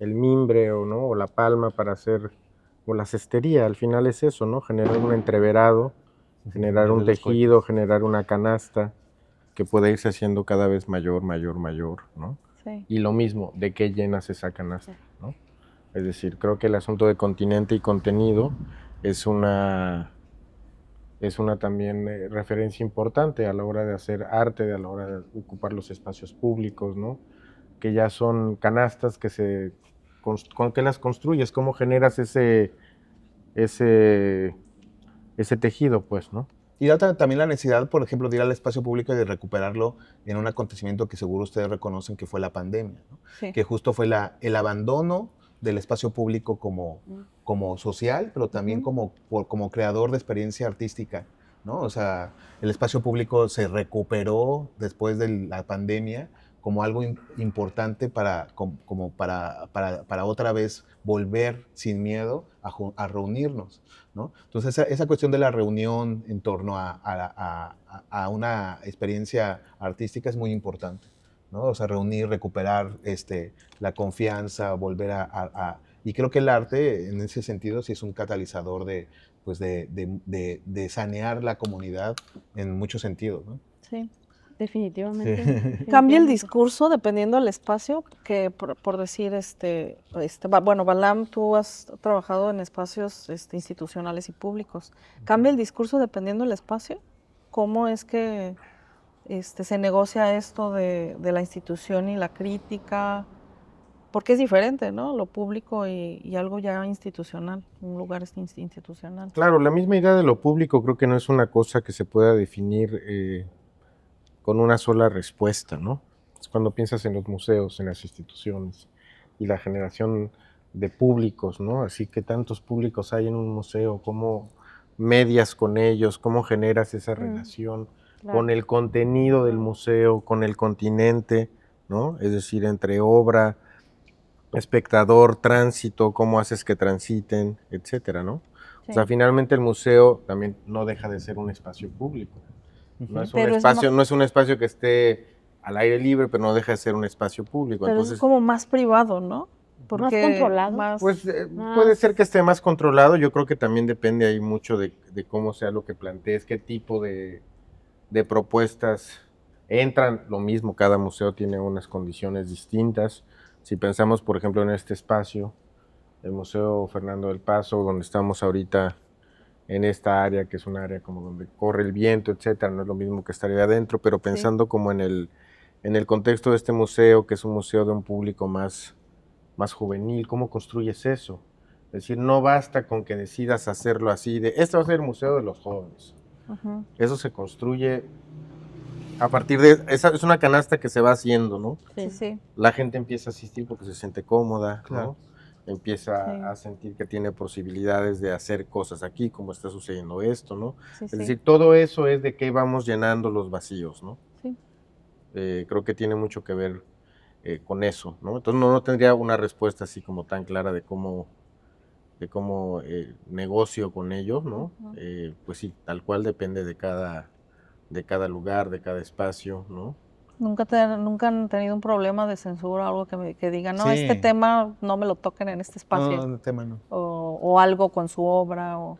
el mimbre o la palma para hacer, o la cestería. Al final es eso, ¿no? Generar un entreverado, generar un tejido, generar una canasta que puede irse haciendo cada vez mayor, ¿no? Sí. Y lo mismo, ¿de qué llenas esa canasta, ¿no? Es decir, creo que el asunto de continente y contenido es una también referencia importante a la hora de hacer arte, a la hora de ocupar los espacios públicos, ¿no? Que ya son canastas que ¿con qué las construyes? ¿Cómo generas ese tejido, pues, ¿no? Y también la necesidad, por ejemplo, de ir al espacio público y de recuperarlo en un acontecimiento que seguro ustedes reconocen que fue la pandemia, ¿no? Sí. Que justo fue el abandono del espacio público como social, pero también como creador de experiencia artística, ¿no? O sea, el espacio público se recuperó después de la pandemia como algo importante para otra vez volver sin miedo a reunirnos, ¿no? Entonces, esa cuestión de la reunión en torno a una experiencia artística es muy importante, ¿no? O sea, reunir, recuperar la confianza, volver y creo que el arte, en ese sentido, sí es un catalizador de sanear la comunidad en muchos sentidos, ¿no? Sí. Definitivamente. Sí. Cambia el definitivamente. discurso dependiendo del espacio, que por decir, bueno, Balam, tú has trabajado en espacios institucionales y públicos. ¿Cambia el discurso dependiendo del espacio? ¿Cómo es que se negocia esto de la institución y la crítica? Porque es diferente, ¿no? Lo público y algo ya institucional, un lugar institucional. Claro, la misma idea de lo público creo que no es una cosa que se pueda definir con una sola respuesta, ¿no? Es cuando piensas en los museos, en las instituciones y la generación de públicos, ¿no? Así que tantos públicos hay en un museo, cómo medias con ellos, cómo generas esa relación Claro. con el contenido del museo, con el continente, ¿no? Es decir, entre obra, espectador, tránsito, cómo haces que transiten, etcétera, ¿no? O sea, finalmente el museo también no deja de ser un espacio público. No es un Pero espacio, no es un espacio que esté al aire libre, pero no deja de ser un espacio público. Pero Entonces, es como más privado, ¿no? Más controlado. pues más- puede ser que esté más controlado. Yo creo que también depende ahí mucho de cómo sea lo que plantees, qué tipo de propuestas entran. Lo mismo, cada museo tiene unas condiciones distintas. Si pensamos, por ejemplo, en este espacio, el Museo Fernando del Paso, donde estamos ahorita en esta área, que es un área como donde corre el viento, etcétera, no es lo mismo que estar ahí adentro, pero pensando como en el contexto de este museo, que es un museo de un público más juvenil, ¿cómo construyes eso? Es decir, no basta con que decidas hacerlo así, de este va a ser el museo de los jóvenes. Ujú. Eso se construye a partir de, es una canasta que se va haciendo, ¿no? Sí, sí. La gente empieza a asistir porque se siente cómoda, Claro. ¿no? Empieza Sí. a sentir que tiene posibilidades de hacer cosas aquí, como está sucediendo esto, ¿no? Sí, Es sí. decir, todo eso es de que vamos llenando los vacíos, ¿no? Sí. Creo que tiene mucho que ver con eso, ¿no? Entonces no tendría una respuesta así como tan clara de cómo negocio con ellos, ¿no? Ujú. Pues sí, tal cual depende de cada lugar, de cada espacio, ¿no? Nunca han tenido un problema de censura o algo que digan, no, este Sí. tema no me lo toquen en este espacio. No, el tema no. O algo con su obra, o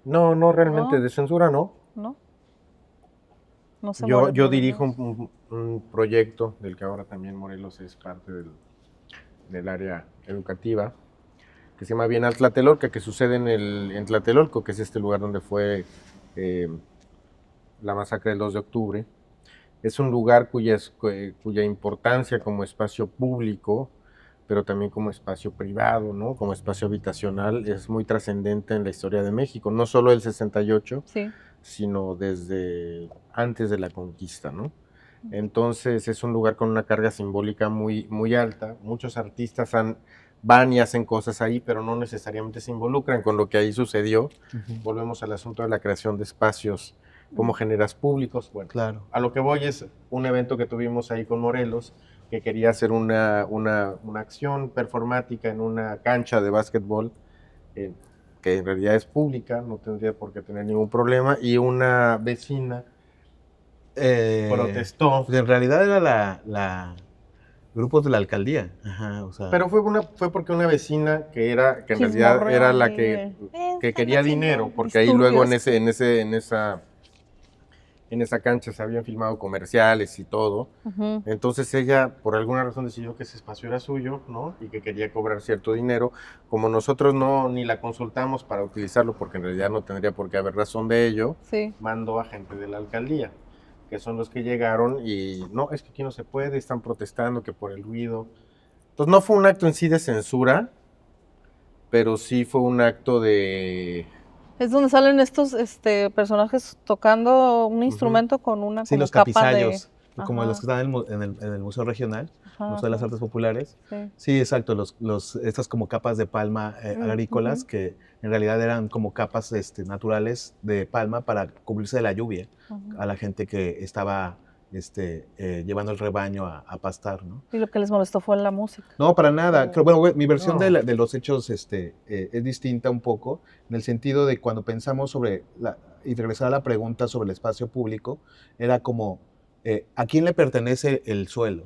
No realmente ¿No? de censura, ¿no? ¿no? No se Yo mueren por dirijo ellos. un proyecto del que ahora también Morelos es parte del área educativa, que se llama Bienal Tlatelolco, que sucede en Tlatelolco, que es este lugar donde fue la masacre del 2 de octubre. Es un lugar cuya importancia como espacio público, pero también como espacio privado, ¿no? Como espacio habitacional, es muy trascendente en la historia de México, no solo el 68, Sí. sino desde antes de la conquista, ¿no? Entonces es un lugar con una carga simbólica muy, muy alta. Muchos artistas van y hacen cosas ahí, pero no necesariamente se involucran con lo que ahí sucedió. Volvemos al asunto de la creación de espacios, cómo generas públicos. Bueno, Claro. a lo que voy es un evento que tuvimos ahí con Morelos, que quería hacer una acción performática en una cancha de básquetbol, que en realidad es pública, no tendría por qué tener ningún problema, y una vecina protestó. Pues en realidad era la grupos de la alcaldía. Ajá, o sea. Pero fue porque una vecina que en realidad Chismorreo era la ahí, que están quería haciendo dinero, porque ahí luego disturbios. en esa cancha se habían filmado comerciales y todo. Ujú. Entonces ella, por alguna razón, decidió que ese espacio era suyo, ¿no? Y que quería cobrar cierto dinero. Como nosotros ni la consultamos para utilizarlo, porque en realidad no tendría por qué haber razón de ello, Sí. mandó a gente de la alcaldía, que son los que llegaron y no, es que aquí no se puede, están protestando que por el ruido. Entonces no fue un acto en sí de censura, pero sí fue un acto de... Es donde salen estos personajes tocando un Ujú. instrumento con una Sí, como los capa capizallos, de... como Ajá, los que están en el Museo Regional, ajá, Museo de las ajá. Artes Populares. Sí. Sí, exacto, estas como capas de palma agrícolas Ujú. que en realidad eran como capas naturales de palma para cubrirse de la lluvia Ujú. a la gente que estaba llevando el rebaño a pastar, ¿no? Y lo que les molestó fue la música. No, para nada. Creo, bueno, mi versión No. de los hechos es distinta un poco, en el sentido de cuando pensamos y regresar a la pregunta sobre el espacio público, era como, ¿a quién le pertenece el suelo?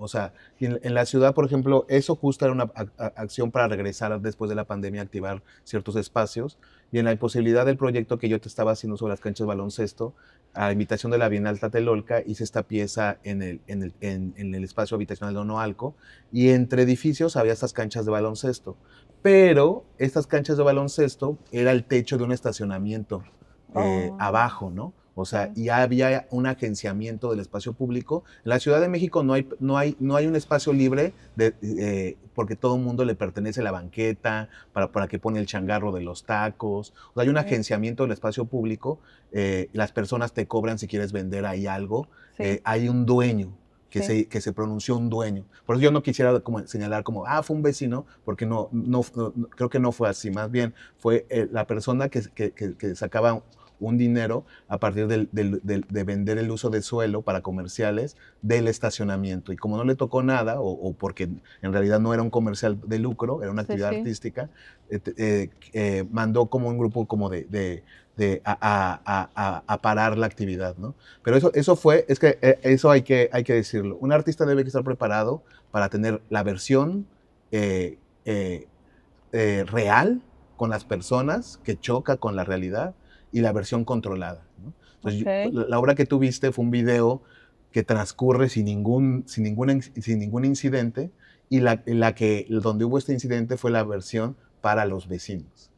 O sea, en la ciudad, por ejemplo, eso justo era una acción para regresar después de la pandemia, activar ciertos espacios. Y en la imposibilidad del proyecto que yo te estaba haciendo sobre las canchas de baloncesto, a invitación de la Bienal Tlatelolca, hice esta pieza en el espacio habitacional de Onoalco, y entre edificios había estas canchas de baloncesto. Pero estas canchas de baloncesto era el techo de un estacionamiento Oh. abajo, ¿no? O sea, Sí. y había un agenciamiento del espacio público. En la Ciudad de México no hay un espacio libre porque todo el mundo le pertenece la banqueta, para que pone el changarro de los tacos. O sea, hay un Sí. agenciamiento del espacio público. Las personas te cobran si quieres vender ahí algo. Sí. Hay un dueño. Sí. Que se pronunció un dueño. Por eso yo no quisiera como señalar como, fue un vecino, porque creo que no fue así. Más bien fue la persona que sacaba un dinero a partir de vender el uso de suelo para comerciales del estacionamiento. Y como no le tocó nada, o porque en realidad no era un comercial de lucro, era una actividad artística, mandó como un grupo como a parar la actividad, ¿no? Pero eso hay que decirlo. Un artista debe estar preparado para tener la versión real con las personas, que choca con la realidad, y la versión controlada, ¿no? Entonces, la obra que tú viste fue un video que transcurre sin ningún incidente, y donde hubo este incidente fue la versión para los vecinos.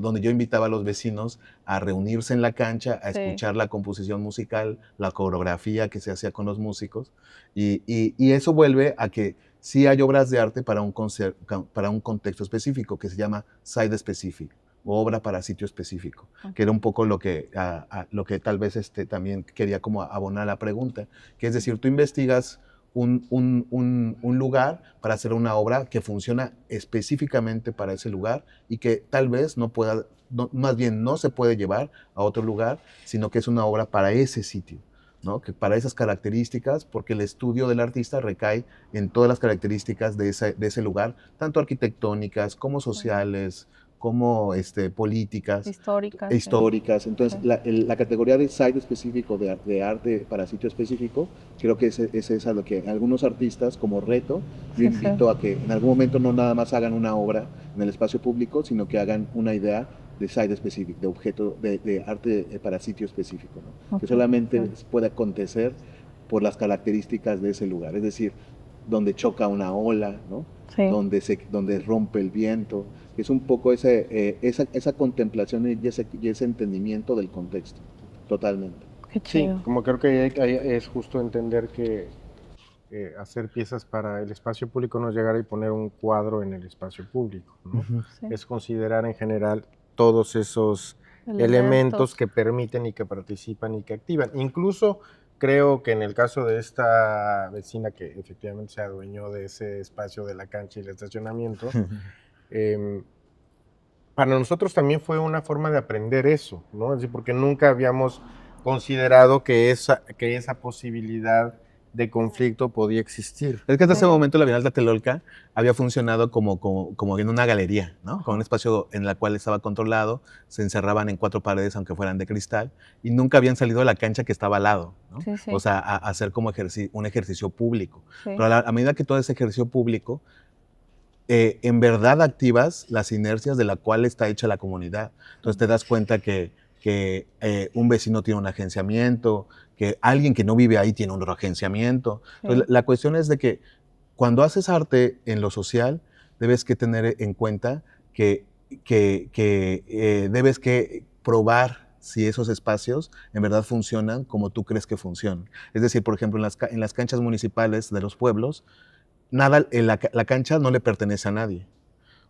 Donde yo invitaba a los vecinos a reunirse en la cancha, a escuchar la composición musical, la coreografía que se hacía con los músicos, y eso vuelve a que sí hay obras de arte para un contexto específico, que se llama site specific, o obra para sitio específico, que era un poco lo que tal vez también quería como abonar la pregunta, que es decir, tú investigas un lugar para hacer una obra que funciona específicamente para ese lugar y que tal vez más bien no se puede llevar a otro lugar, sino que es una obra para ese sitio, ¿no? Que para esas características, porque el estudio del artista recae en todas las características de ese lugar, tanto arquitectónicas como sociales, como políticas, históricas. Entonces, la categoría de site específico, de arte para sitio específico, creo que ese es a lo que algunos artistas, como reto, yo invito a que en algún momento no nada más hagan una obra en el espacio público, sino que hagan una idea de site específico, de objeto, de arte para sitio específico, ¿no? Que solamente puede acontecer por las características de ese lugar, es decir, donde choca una ola, ¿no? Donde rompe el viento, que es un poco esa contemplación y ese entendimiento del contexto, totalmente. Qué chido. Sí, como creo que es justo entender que hacer piezas para el espacio público no es llegar y poner un cuadro en el espacio público, ¿no? Es considerar en general todos esos elementos que permiten y que participan y que activan. Incluso creo que en el caso de esta vecina que efectivamente se adueñó de ese espacio de la cancha y el estacionamiento, para nosotros también fue una forma de aprender eso, ¿no? Es decir, porque nunca habíamos considerado que esa posibilidad de conflicto podía existir. Es que hasta ese momento la Bienal de Tlatelolco había funcionado como en una galería, ¿no? Con un espacio en el cual estaba controlado, se encerraban en 4 paredes, aunque fueran de cristal, y nunca habían salido de la cancha que estaba al lado, ¿no? O sea, a hacer como un ejercicio público. Pero a medida que todo ese ejercicio público, en verdad activas las inercias de la cual está hecha la comunidad. Entonces te das cuenta que un vecino tiene un agenciamiento, que alguien que no vive ahí tiene un agenciamiento. Entonces, la cuestión es de que cuando haces arte en lo social, debes que tener en cuenta que debes que probar si esos espacios en verdad funcionan como tú crees que funcionan. Es decir, por ejemplo, en las canchas municipales de los pueblos, la cancha no le pertenece a nadie.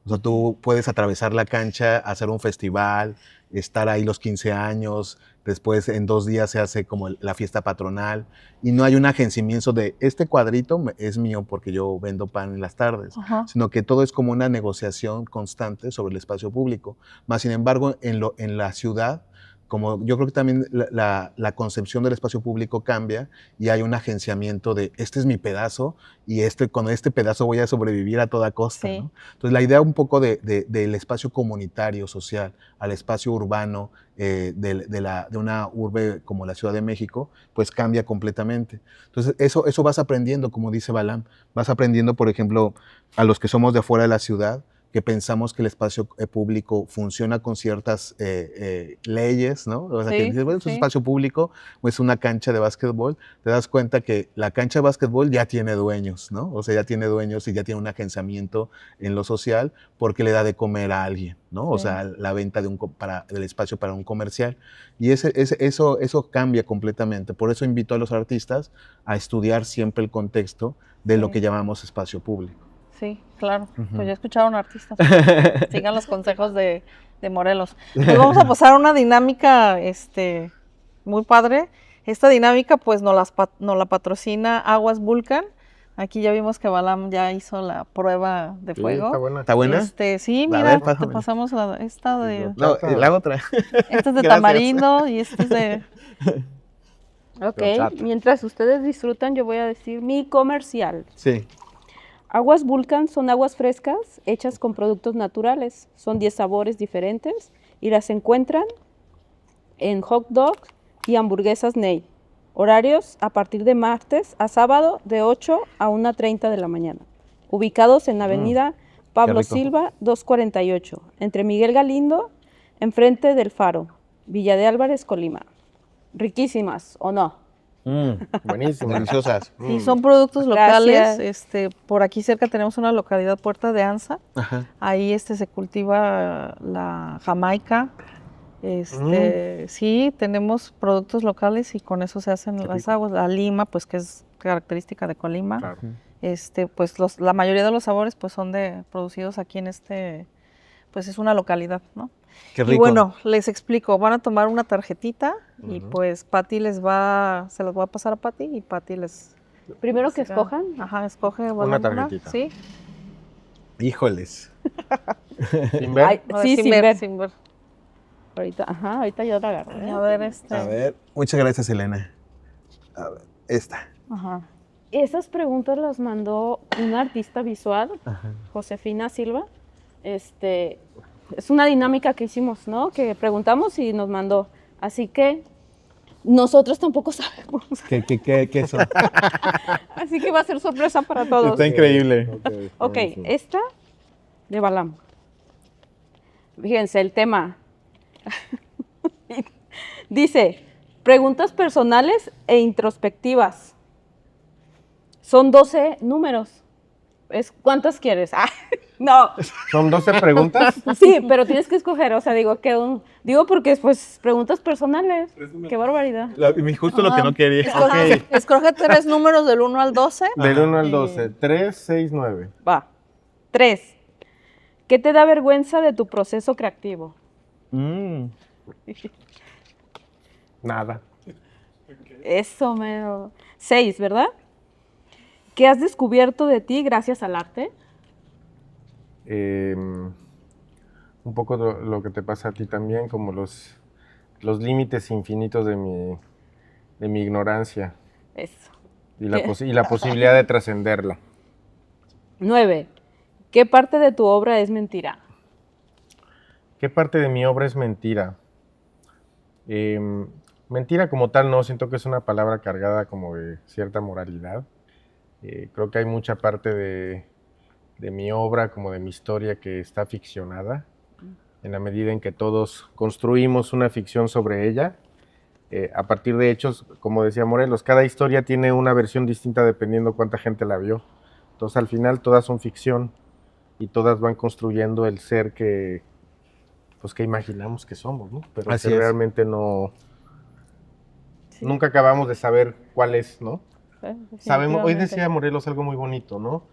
O sea, tú puedes atravesar la cancha, hacer un festival, estar ahí los 15 años, después en 2 días se hace como la fiesta patronal, y no hay un agenciamiento de este cuadrito es mío porque yo vendo pan en las tardes, sino que todo es como una negociación constante sobre el espacio público. Más sin embargo, en la ciudad, como yo creo que también la concepción del espacio público cambia y hay un agenciamiento de este es mi pedazo y con este pedazo voy a sobrevivir a toda costa, ¿no? Entonces la idea un poco del espacio comunitario, social, al espacio urbano de una urbe como la Ciudad de México, pues cambia completamente. Entonces eso vas aprendiendo, como dice Balam, vas aprendiendo, por ejemplo, a los que somos de afuera de la ciudad, que pensamos que el espacio público funciona con ciertas leyes, ¿no? O sea, que dices, bueno, es un espacio público o es una cancha de básquetbol, te das cuenta que la cancha de básquetbol ya tiene dueños, ¿no? O sea, ya tiene dueños y ya tiene un agenciamiento en lo social porque le da de comer a alguien, ¿no? O sea, la venta del espacio para un comercial. Y eso cambia completamente. Por eso invito a los artistas a estudiar siempre el contexto de lo que llamamos espacio público. Sí, claro. Pues ya escucharon artistas. Sigan los consejos de Morelos. Pues vamos a pasar a una dinámica muy padre. Esta dinámica pues nos la patrocina Aguas Vulcan. Aquí ya vimos que Balam ya hizo la prueba de Sí, fuego. está buena. ¿Está buena? Sí, A mira, ver, te pásamela. pasamos esta de, No, la otra. esta es de Gracias. tamarindo y esta es de... Ok, Horchata. mientras ustedes disfrutan, yo voy a decir mi comercial. Sí. Aguas Vulcan son aguas frescas hechas con productos naturales. Son 10 sabores diferentes y las encuentran en hot dogs y hamburguesas Ney. Horarios a partir de martes a sábado de 8 a 1:30 de la mañana. Ubicados en Avenida Pablo rico. Silva 248, entre Miguel Galindo, enfrente del Faro, Villa de Álvarez, Colima. Riquísimas, ¿o no? Buenísimo. Deliciosas. Sí, son productos locales. Gracias. Por aquí cerca tenemos una localidad, Puerta de Anza. Ajá. Ahí se cultiva la jamaica. Sí, tenemos productos locales y con eso se hacen Qué las rico. aguas. La lima, pues que es característica de Colima. Claro. Pues la mayoría de los sabores pues son producidos aquí en pues es una localidad, ¿no? Qué rico. Y bueno, les explico, van a tomar una tarjetita y Ujú. pues Pati se las va a pasar a Pati y Pati les... Primero que será- escojan. Ajá, escoge Una tarjetita. Sí. Híjoles. Sin ver. Ay, A ver, sí, sin ver. sin ver. Ahorita yo la agarro. ¿eh? A ver, A ver. Muchas gracias, Elena. A ver, esta. Ajá. Esas preguntas las mandó una artista visual, Ajá. Josefina Silva. Es una dinámica que hicimos, ¿no? Que preguntamos y nos mandó. Así que nosotros tampoco sabemos. ¿Qué son? Así que va a ser sorpresa para todos. Está increíble. Ok, buenísimo. esta de Balam. Fíjense, el tema. Dice, preguntas personales e introspectivas. Son 12 números. ¿Cuántas quieres? Ah, no, ¿Son 12 preguntas? sí, pero tienes que escoger. O sea, digo porque pues preguntas personales. Qué barbaridad. Justo lo que no quería. Escoge 3 números del 1 al 12. Del 1 al 12. 3, 6, 9. Va. 3. ¿Qué te da vergüenza de tu proceso creativo? Nada. Eso, mero. 6, ¿verdad? ¿Qué has descubierto de ti gracias al arte? Un poco lo que te pasa a ti también, como los límites infinitos de mi ignorancia Eso. y la posibilidad de trascenderla. 9. ¿Qué parte de tu obra es mentira? ¿Qué parte de mi obra es mentira? Mentira como tal no, siento que es una palabra cargada como de cierta moralidad. Creo que hay mucha parte de mi obra, como de mi historia, que está ficcionada, en la medida en que todos construimos una ficción sobre ella, a partir de hechos, como decía Morelos, cada historia tiene una versión distinta dependiendo cuánta gente la vio. Entonces al final todas son ficción y todas van construyendo el ser que imaginamos que somos, ¿no? Pero Así que es. realmente no... Nunca acabamos de saber cuál es, ¿no? Sabemos, hoy decía Morelos algo muy bonito, ¿no?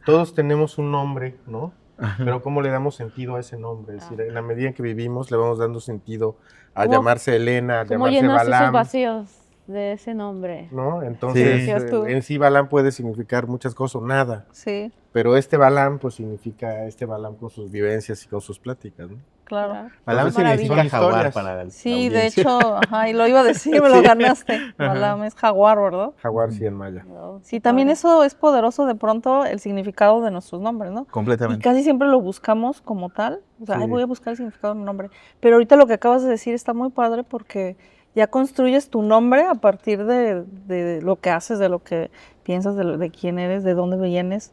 Todos tenemos un nombre, ¿no? Pero ¿cómo le damos sentido a ese nombre? Es decir, en la medida en que vivimos le vamos dando sentido a ¿Cómo- llamarse Elena, a ¿Cómo llamarse llenas esos Balam, vacíos de ese nombre? ¿no? Entonces, Sí. Decías tú. en sí Balam puede significar muchas cosas o nada, Sí, pero este Balam pues significa este Balam con sus vivencias y con sus pláticas, ¿no? claro. Balam Entonces, significa son jaguar historias. para la Sí, de audiencia. hecho, ajá, y lo iba a decir, me lo ganaste. Balam es jaguar, ¿verdad? Jaguar sí en maya. Sí, también eso es poderoso de pronto, el significado de nuestros nombres, ¿no? Y Completamente. casi siempre lo buscamos como tal. O sea, Sí. ay, voy a buscar el significado de mi nombre. Pero ahorita lo que acabas de decir está muy padre porque ya construyes tu nombre a partir de lo que haces, de lo que piensas, de quién eres, de dónde vienes,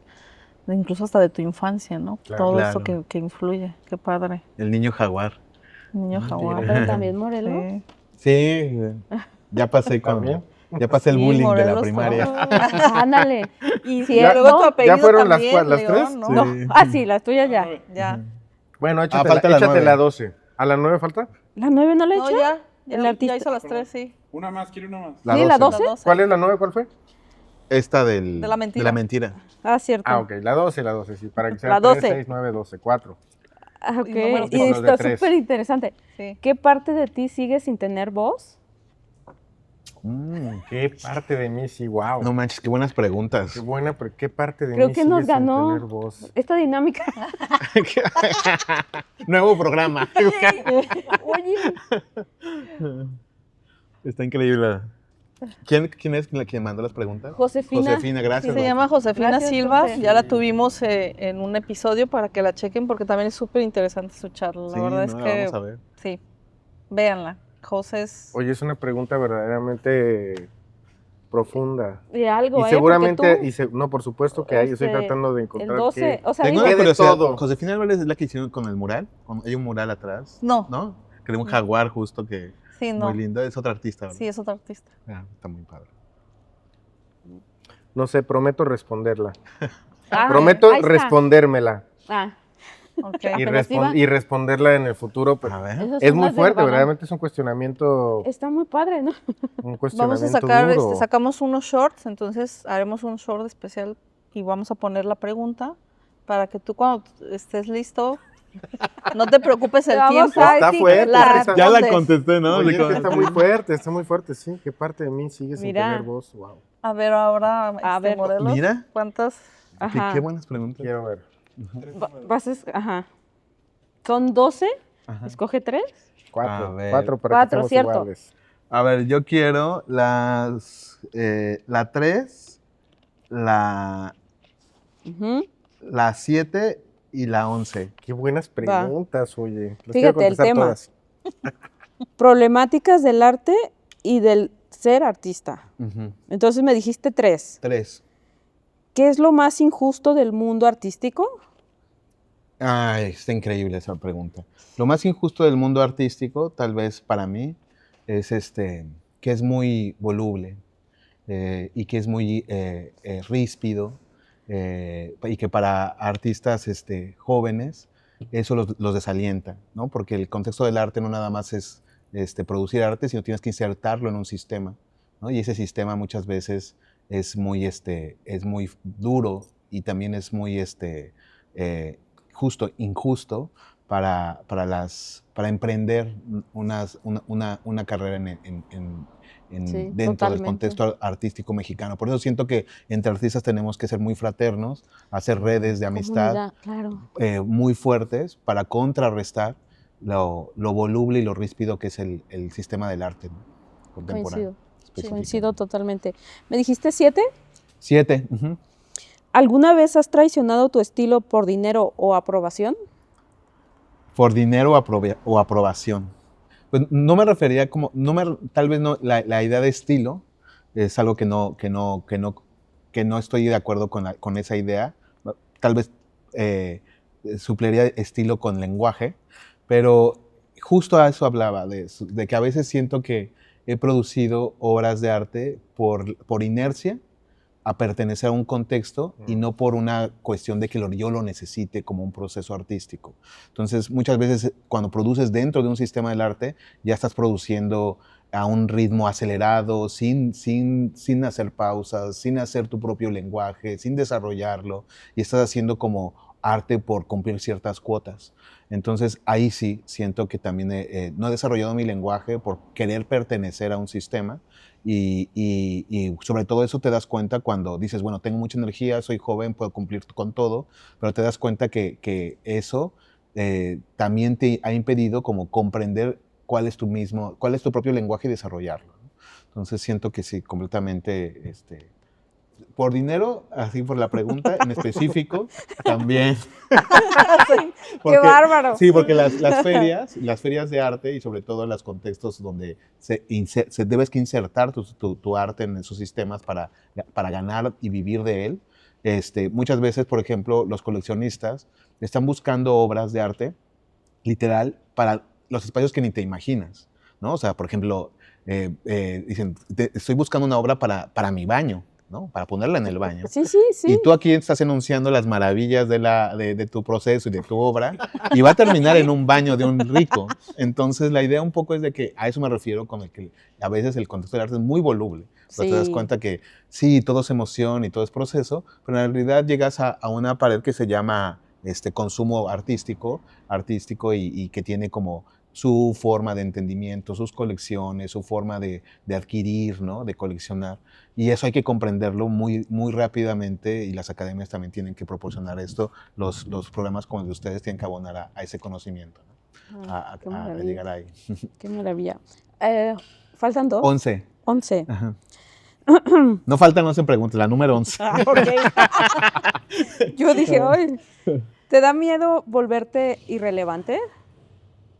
incluso hasta de tu infancia, ¿no? Claro. Todo Claro. eso que influye. Qué padre. El niño jaguar. Niño jaguar. Pero también Morelos. Sí. Sí, ya pasé ¿También? ya pasé el Sí, bullying de la Morelos, primaria. Ándale. Y Sí, luego tu ¿no? apellido fueron las también, las León, tres? ¿no? No. Sí. Ah, sí, las tuyas ya. Ya. Bueno, échate, falta la échate 9. la 12. ¿A la 9 falta? ¿La 9 no la he No, hecho? ya. El Ya artista. hizo las 3, sí. Una más, quiero una más. Sí, la 12. ¿Cuál es la 9? ¿Cuál fue? Esta De la mentira. De la mentira. Ah, cierto. Ah, ok, la 12, sí, para que sea La 3, 12. 6, 9, 12, 4. Ah, ok. Y números Y por está los de tres. súper interesante. Sí. ¿Qué parte de ti sigue sin tener voz? ¿Qué parte de mí sí, wow? No manches, qué buenas preguntas. Qué buena, pero ¿qué parte de Creo mí que sigue nos sin ganó tener voz? esta dinámica. Nuevo programa. Oye, Está increíble. ¿Quién es la que mandó las preguntas? Josefina. Josefina, gracias. Se llama Josefina Gracias, Silva, José. ya la tuvimos en un episodio para que la chequen porque también es súper interesante su charla. La Sí, verdad es no, la que vamos a ver. sí, véanla. José es... Oye, es una pregunta verdaderamente profunda. De algo, Y seguramente, porque tú, no, por supuesto que hay, estoy este, tratando de el encontrar 12, qué. o sea, Tengo digo, una ¿Qué de curiosidad. todo? Josefina Álvarez es la que hicieron con el mural. Hay un mural atrás. No. ¿No? Que de un jaguar justo que Sí, no. muy lindo. Es otra artista, ¿verdad? Sí, es otra artista. Ah, está muy padre. No sé, prometo responderla. ah, Prometo ahí está. respondérmela Ah, Ok. y, Apenas iba. y responderla en el futuro. Pero A ver. esas es son muy las de fuerte, Urbana. verdaderamente es un cuestionamiento, Está muy padre, ¿no? un Vamos cuestionamiento a sacar, duro. sacamos unos shorts, entonces haremos un short especial y vamos a poner la pregunta para que tú cuando estés listo, no te preocupes el Vamos tiempo. a Está fuerte. la esa- Ya la respondes. contesté, ¿no? Oye, es que está muy fuerte, sí. ¿Qué parte de mí sigue sin Mira. tener voz? Wow. A ver, ahora, A ver. Morelos, Mira. ¿cuántas? Ajá. Qué buenas preguntas. Quiero ver. Ajá. Son 12, Ajá. escoge 3. A Cuatro ver. para que Cuatro, estemos cierto. iguales. A ver, yo quiero la 3, la 7 y la 11. Qué buenas preguntas, oye. Las quiero Fíjate, el contestar tema. todas. Problemáticas del arte y del ser artista. Entonces me dijiste 3. 3. ¿Qué es lo más injusto del mundo artístico? Ay, está increíble esa pregunta. Lo más injusto del mundo artístico, tal vez para mí, es que es muy voluble y que es muy ríspido y que para artistas jóvenes eso los desalienta, ¿no? Porque el contexto del arte no nada más es producir arte, sino tienes que insertarlo en un sistema, ¿no? Y ese sistema muchas veces es muy duro y también es muy injusto para emprender una carrera Sí, dentro del totalmente. contexto artístico mexicano. Por eso siento que entre artistas tenemos que ser muy fraternos, hacer redes de amistad Comunidad, claro. muy fuertes para contrarrestar lo voluble y lo ríspido que es el sistema del arte, ¿no? Contemporáneo. Coincido totalmente. ¿Me dijiste 7? 7. ¿Alguna vez has traicionado tu estilo por dinero o aprobación? Por dinero o aprobación. Pues no me refería como, tal vez no, la idea de estilo es algo que no estoy de acuerdo con esa idea. Tal vez suplería estilo con lenguaje, pero justo a eso hablaba, de que a veces siento que he producido obras de arte por inercia, a pertenecer a un contexto y no por una cuestión de que yo lo necesite como un proceso artístico. Entonces, muchas veces cuando produces dentro de un sistema del arte, ya estás produciendo a un ritmo acelerado, sin hacer pausas, sin hacer tu propio lenguaje, sin desarrollarlo, y estás haciendo como arte por cumplir ciertas cuotas. Entonces, ahí sí siento que también no he desarrollado mi lenguaje por querer pertenecer a un sistema, y sobre todo eso te das cuenta cuando dices, bueno, tengo mucha energía, soy joven, puedo cumplir con todo, pero te das cuenta que eso también te ha impedido como comprender cuál es tu propio lenguaje y desarrollarlo, ¿no? Entonces siento que sí, completamente, por dinero, así por la pregunta en específico, también. ¡Qué bárbaro! Sí, porque las ferias de arte y sobre todo en los contextos donde debes que insertar tu arte en esos sistemas para ganar y vivir de él, muchas veces, por ejemplo, los coleccionistas están buscando obras de arte literal para los espacios que ni te imaginas, ¿no? O sea, por ejemplo, dicen, estoy buscando una obra para mi baño, ¿no? Para ponerla en el baño. Sí, sí, sí. Y tú aquí estás enunciando las maravillas de tu proceso y de tu obra, y va a terminar en un baño de un rico. Entonces, la idea un poco es de que a eso me refiero con el que a veces el contexto del arte es muy voluble. Pero te das Sí. cuenta que sí, todo es emoción y todo es proceso, pero en realidad llegas a una pared que se llama consumo artístico y que tiene como su forma de entendimiento, sus colecciones, su forma de adquirir, ¿no? De coleccionar. Y eso hay que comprenderlo muy, muy rápidamente y las academias también tienen que proporcionar esto. Los programas como el de ustedes tienen que abonar a ese conocimiento, ¿no? Qué A maravilla. llegar ahí. Qué maravilla. ¿Faltan 2? 11. 11. Ajá. No faltan 11 preguntas, la número 11. Ah, ok. Yo dije, ay, ¿te da miedo volverte irrelevante?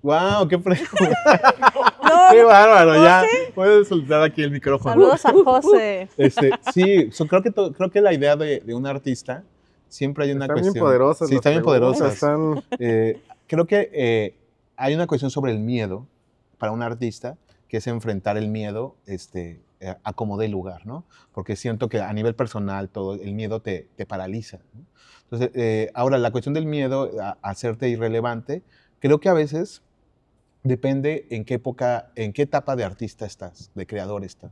¡Wow! ¡Qué pregunta! No, ¡Qué bárbaro! Ya puedes soltar aquí el micrófono. Saludos a José. Sí, creo que la idea de un artista siempre hay una Están cuestión. bien poderosas. Sí, las están bien preguntas, poderosas. están- Creo que hay una cuestión sobre el miedo para un artista, que es enfrentar el miedo a como dé lugar, ¿no? Porque siento que a nivel personal todo el miedo te paraliza, ¿no? Entonces, ahora la cuestión del miedo a hacerte irrelevante, creo que a veces depende en qué época, en qué etapa de artista estás, de creador estás.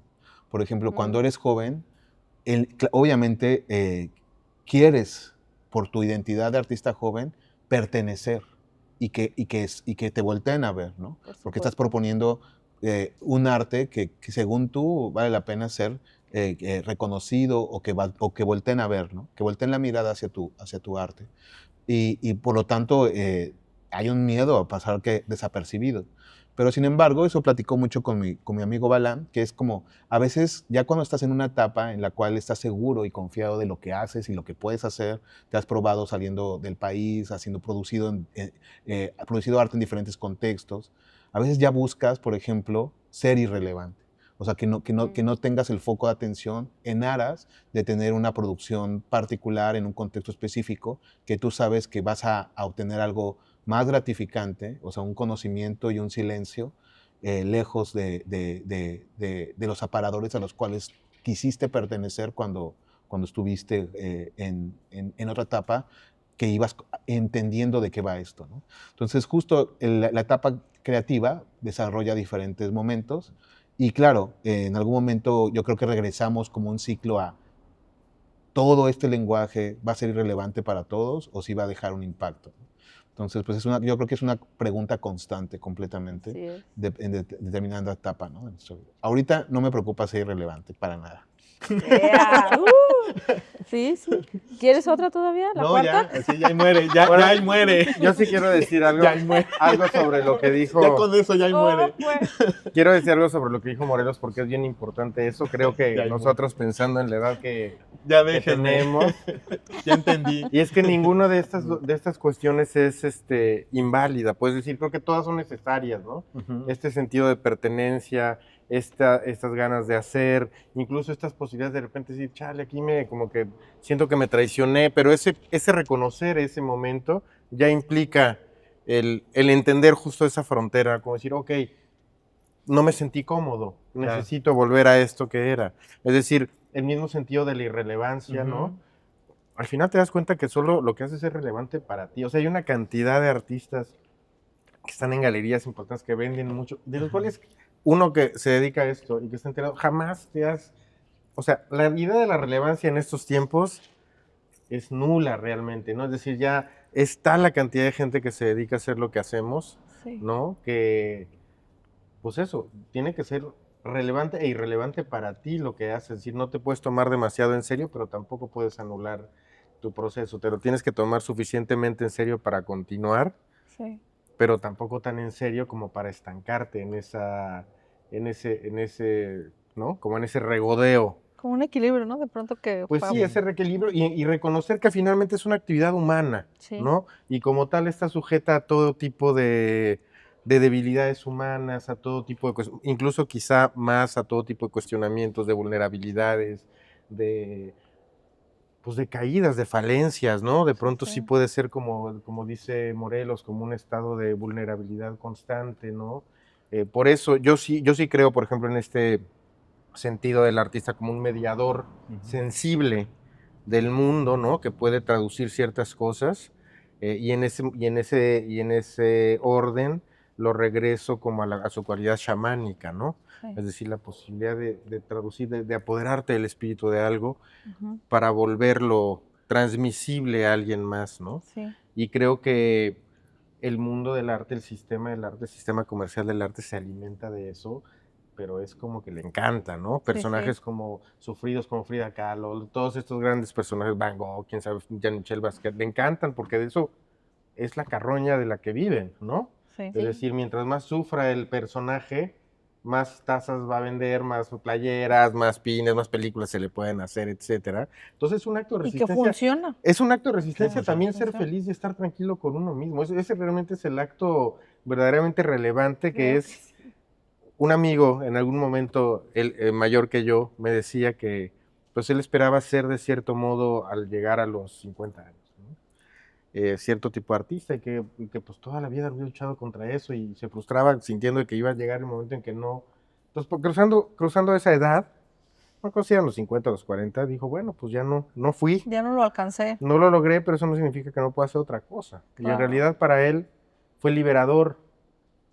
Por ejemplo, cuando eres joven, obviamente quieres, por tu identidad de artista joven, pertenecer y que te volteen a ver, ¿no? Porque estás proponiendo un arte que según tú vale la pena ser reconocido o que volteen a ver, ¿no? Que volteen la mirada hacia tu arte. Y por lo tanto hay un miedo a pasar desapercibido. Pero sin embargo, eso platicó mucho con mi amigo Balán, que es como, a veces ya cuando estás en una etapa en la cual estás seguro y confiado de lo que haces y lo que puedes hacer, te has probado saliendo del país, producido arte en diferentes contextos, a veces ya buscas, por ejemplo, ser irrelevante. O sea, que no tengas el foco de atención en aras de tener una producción particular en un contexto específico, que tú sabes que vas a obtener algo más gratificante, o sea, un conocimiento y un silencio lejos de los aparadores a los cuales quisiste pertenecer cuando estuviste en otra etapa que ibas entendiendo de qué va esto, ¿no? Entonces, justo la etapa creativa desarrolla diferentes momentos y claro, en algún momento yo creo que regresamos como un ciclo a todo este lenguaje va a ser irrelevante para todos o si va a dejar un impacto, ¿no? Entonces, pues yo creo que es una pregunta constante completamente Sí. en determinada etapa, ¿no? De nuestra vida. Ahorita no me preocupa ser irrelevante para nada. Yeah. Sí, sí. ¿Quieres otra todavía? ¿La cuarta? ya ahí muere, ya ahí muere. Yo sí quiero decir algo, Ya ahí muere. algo sobre lo que dijo. Ya con eso ya ahí Oh, muere. pues. Quiero decir algo sobre lo que dijo Morelos porque es bien importante eso. Creo que Ya, nosotros pensando en la edad que Ya tenemos, Ya entendí. y es que ninguna de estas cuestiones es inválida. Puedes decir, creo que todas son necesarias, ¿no? Este sentido de pertenencia, estas ganas de hacer, incluso estas posibilidades de repente decir, chale, aquí como que siento que me traicioné, pero ese reconocer ese momento ya implica el entender justo esa frontera, como decir, ok, no me sentí cómodo, Claro. necesito volver a esto que era. Es decir, el mismo sentido de la irrelevancia, ¿no? Al final te das cuenta que solo lo que haces es relevante para ti. O sea, hay una cantidad de artistas que están en galerías importantes que venden mucho, de los cuales uno que se dedica a esto y que está enterado, jamás te has... O sea, la idea de la relevancia en estos tiempos es nula realmente, ¿no? Es decir, ya está la cantidad de gente que se dedica a hacer lo que hacemos, Sí. ¿no? Que, pues eso, tiene que ser relevante e irrelevante para ti lo que haces. Es decir, no te puedes tomar demasiado en serio, pero tampoco puedes anular tu proceso. Te lo tienes que tomar suficientemente en serio para continuar, Sí. pero tampoco tan en serio como para estancarte en ese, ¿no? Como en ese regodeo. Como un equilibrio, ¿no? De pronto que... Pues sí, ese reequilibrio y reconocer que finalmente es una actividad humana, Sí. ¿no? Y como tal está sujeta a todo tipo de debilidades humanas, a todo tipo de incluso quizá más a todo tipo de cuestionamientos, de vulnerabilidades, pues de caídas, de falencias, ¿no? De pronto sí puede ser como dice Morelos, como un estado de vulnerabilidad constante, ¿no? Por eso yo sí creo, por ejemplo, en este sentido del artista como un mediador sensible del mundo, ¿no? Que puede traducir ciertas cosas y en ese orden lo regreso como a su cualidad chamánica, ¿no? Sí. Es decir, la posibilidad de traducir, de apoderarte del espíritu de algo Ujú. para volverlo transmisible a alguien más, ¿no? Sí. Y creo que el mundo del arte, el sistema del arte, el sistema comercial del arte se alimenta de eso, pero es como que le encanta, ¿no? Personajes como sufridos como Frida Kahlo, todos estos grandes personajes, Van Gogh, quién sabe, Jean-Michel Basquiat, le encantan porque de eso es la carroña de la que viven, ¿no? Sí. Es decir, mientras más sufra el personaje, más tazas va a vender, más playeras, más pines, más películas se le pueden hacer, etcétera. Entonces es un acto de Y que resistencia. funciona. Es un acto de resistencia Sí, también ser funciona. feliz y estar tranquilo con uno mismo. Ese realmente es el acto verdaderamente relevante que Creo es. sí. Un amigo en algún momento, él, mayor que yo, me decía que pues él esperaba ser de cierto modo al llegar a los 50 años, ¿no? Cierto tipo de artista y que pues toda la vida había luchado contra eso y se frustraba sintiendo que iba a llegar el momento en que no. Entonces, cruzando esa edad, no consideran los 50 o los 40, dijo, bueno, pues ya no fui, Ya no lo alcancé. no lo logré, pero eso no significa que no pueda hacer otra cosa. Y en Claro. realidad para él fue liberador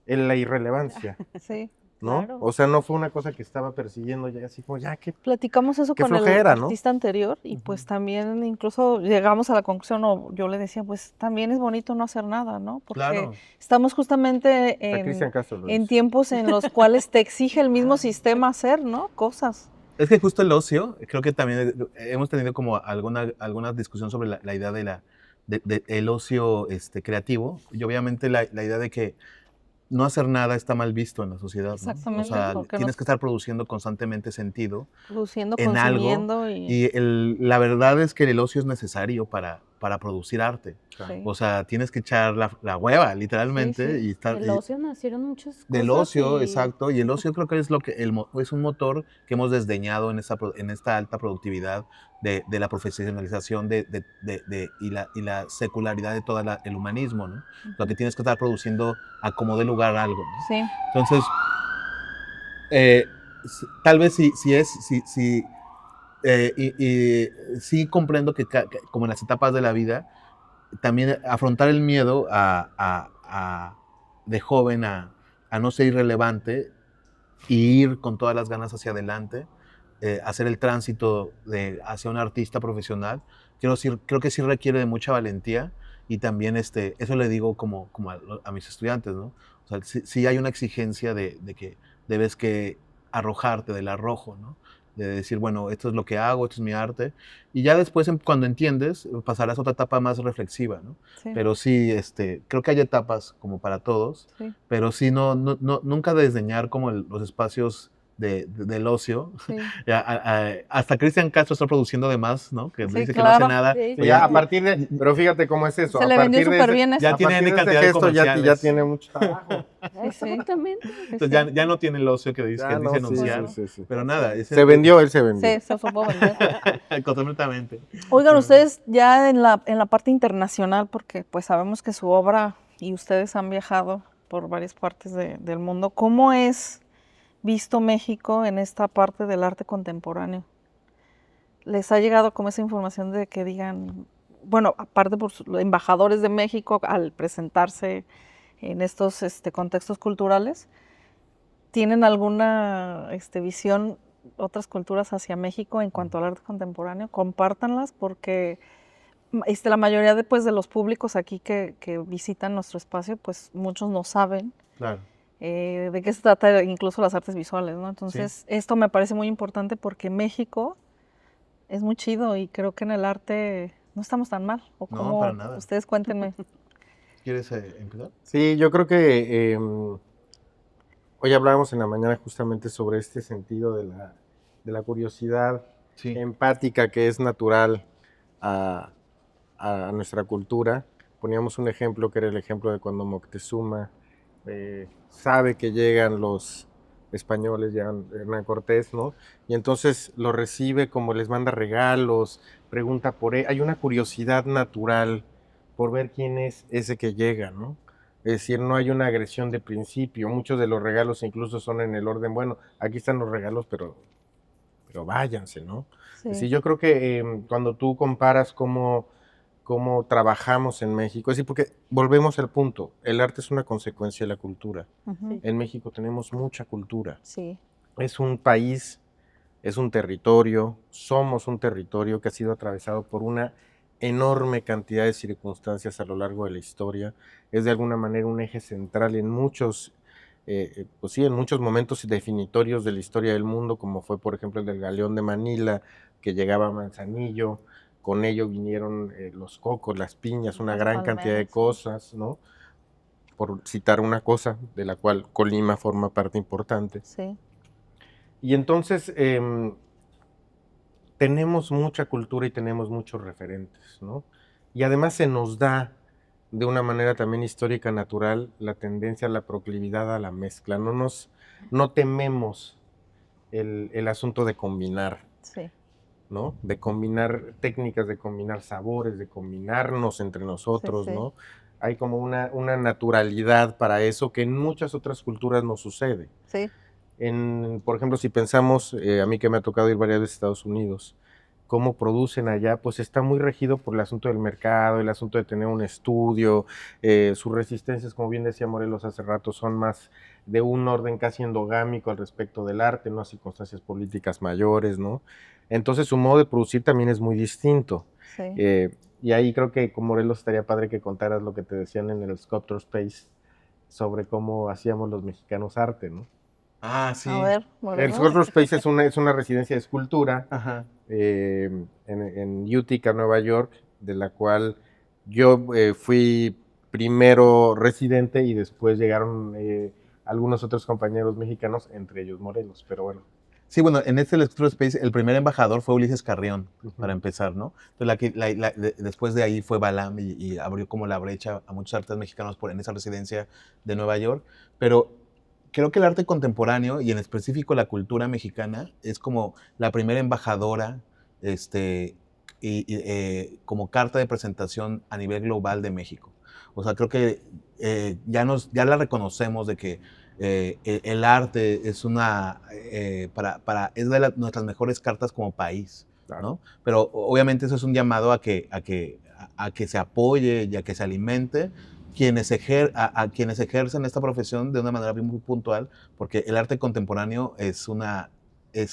en la irrelevancia, Sí. ¿no? Claro. O sea, no fue una cosa que estaba persiguiendo ya así como, ya, Platicamos eso Qué con el flojera, ¿no? artista anterior y pues también incluso llegamos a la conclusión, o yo le decía, pues también es bonito no hacer nada, ¿no? Porque Claro. estamos justamente Hasta Cristian Castro lo en dice. tiempos en los cuales te exige el mismo sistema hacer, ¿no? Cosas. Es que justo el ocio, creo que también hemos tenido como alguna discusión sobre la idea el ocio creativo, y obviamente la idea de que no hacer nada está mal visto en la sociedad, ¿no? Exactamente, O sea, porque tienes nos- que estar produciendo constantemente sentido Produciendo, en algo, consumiendo y la verdad es que el ocio es necesario para producir arte. sí. O sea, tienes que echar la hueva, literalmente, Sí, sí. y estar... Del ocio nacieron muchas cosas. Del ocio, y- exacto, y el ocio creo que es es un motor que hemos desdeñado en esta alta productividad de la profesionalización y la secularidad de todo el humanismo, ¿no? Lo que tienes que estar produciendo a como dé lugar algo, ¿no? Sí. Entonces, tal vez sí comprendo que como en las etapas de la vida, también afrontar el miedo de joven a no ser irrelevante y ir con todas las ganas hacia adelante, hacer el tránsito hacia un artista profesional, creo que sí requiere de mucha valentía y también eso le digo como a mis estudiantes, ¿no? O sea, sí hay una exigencia de que debes que arrojarte del arrojo, ¿no? De decir, bueno, esto es lo que hago, esto es mi arte, y ya después cuando entiendes pasarás a otra etapa más reflexiva, ¿no? Sí. Pero sí, creo que hay etapas como para todos, Sí. pero sí nunca desdeñar como los espacios del ocio. Sí. Hasta Cristian Castro está produciendo de más, ¿no? Que Sí, dice claro. que no hace nada. Sí, Sí, Pues ya, a partir de, pero fíjate cómo es eso. Se a le vendió partir de súper ese- bien eso. ya a tiene partir N de ese cantidad de gesto ya comerciales. tiene mucho trabajo. Exactamente. Entonces ya no tiene el ocio que dice, Ya, no, dice sí, enunciar. sí. Pero nada. Se vendió, él se vendió. Sí, se supo vender. Completamente. Oigan, ustedes ya en la parte internacional, porque pues sabemos que su obra y ustedes han viajado por varias partes del mundo, ¿cómo es visto México en esta parte del arte contemporáneo? ¿Les ha llegado como esa información de que digan, bueno, aparte por los embajadores de México al presentarse en estos contextos culturales, ¿tienen alguna visión otras culturas hacia México en cuanto al arte contemporáneo? Compártanlas porque la mayoría de los públicos aquí que visitan nuestro espacio, pues muchos no saben Claro. de qué se trata incluso las artes visuales, ¿no? Entonces, esto me parece muy importante porque México es muy chido y creo que en el arte no estamos tan mal. ¿O No, cómo? para nada. Ustedes cuéntenme. ¿Quieres empezar? Sí, yo creo que hoy hablábamos en la mañana justamente sobre este sentido de la curiosidad Sí. empática que es natural a nuestra cultura. Poníamos un ejemplo que era el ejemplo de cuando Moctezuma sabe que llegan los españoles, llegan Hernán Cortés, ¿no? Y entonces lo recibe como les manda regalos, pregunta por él. Hay una curiosidad natural por ver quién es ese que llega, ¿no? Es decir, no hay una agresión de principio. Muchos de los regalos incluso son en el orden, bueno, aquí están los regalos, pero váyanse, ¿no? Sí. Sí, yo creo que cuando tú comparas cómo trabajamos en México, es decir, porque volvemos al punto, el arte es una consecuencia de la cultura. Ujú. En México tenemos mucha cultura. Sí. Es un país, es un territorio, somos un territorio que ha sido atravesado por una enorme cantidad de circunstancias a lo largo de la historia. Es de alguna manera un eje central en muchos, pues sí, en muchos momentos definitorios de la historia del mundo, como fue por ejemplo el del Galeón de Manila, que llegaba a Manzanillo. Con ello vinieron los cocos, las piñas, una Las gran cantidad de palmeras, sí. cosas, ¿no? Por citar una cosa de la cual Colima forma parte importante. Sí, Y entonces tenemos mucha cultura y tenemos muchos referentes, ¿no? Y además se nos da de una manera también histórica natural la tendencia a la proclividad a la mezcla. No tememos el asunto de combinar, sí, ¿no? De combinar técnicas, de combinar sabores, de combinarnos entre sí, nosotros, sí, ¿no? Hay como una naturalidad para eso que en muchas otras culturas no sucede. sí, Por ejemplo, si pensamos, a mí que me ha tocado ir varias veces a Estados Unidos, cómo producen allá, pues está muy regido por el asunto del mercado, el asunto de tener un estudio, sus resistencias, como bien decía Morelos hace rato, son más de un orden casi endogámico al respecto del arte, no a circunstancias políticas mayores, ¿no? Entonces su modo de producir también es muy distinto. sí. Y ahí creo que con Morelos estaría padre que contaras lo que te decían en el Sculptor Space sobre cómo hacíamos los mexicanos arte, ¿no? Ah, sí. A ver, El Morelos. Sculptor Space es una residencia de escultura Ajá. en Utica, Nueva York, de la cual yo fui primero residente y después llegaron algunos otros compañeros mexicanos, entre ellos Morelos, pero bueno. Sí, bueno, en este Electro Space el primer embajador fue Ulises Carrión, Ujú. para empezar, ¿no? Entonces, después de ahí fue Balam y abrió como la brecha a muchos artistas mexicanos en esa residencia de Nueva York. Pero creo que el arte contemporáneo y en específico la cultura mexicana es como la primera embajadora como carta de presentación a nivel global de México. O sea, creo que ya la reconocemos de que el arte es es de nuestras mejores cartas como país, Claro. ¿no? Pero obviamente eso es un llamado a que se apoye y a que se alimente a quienes ejercen esta profesión de una manera muy puntual, porque el arte contemporáneo es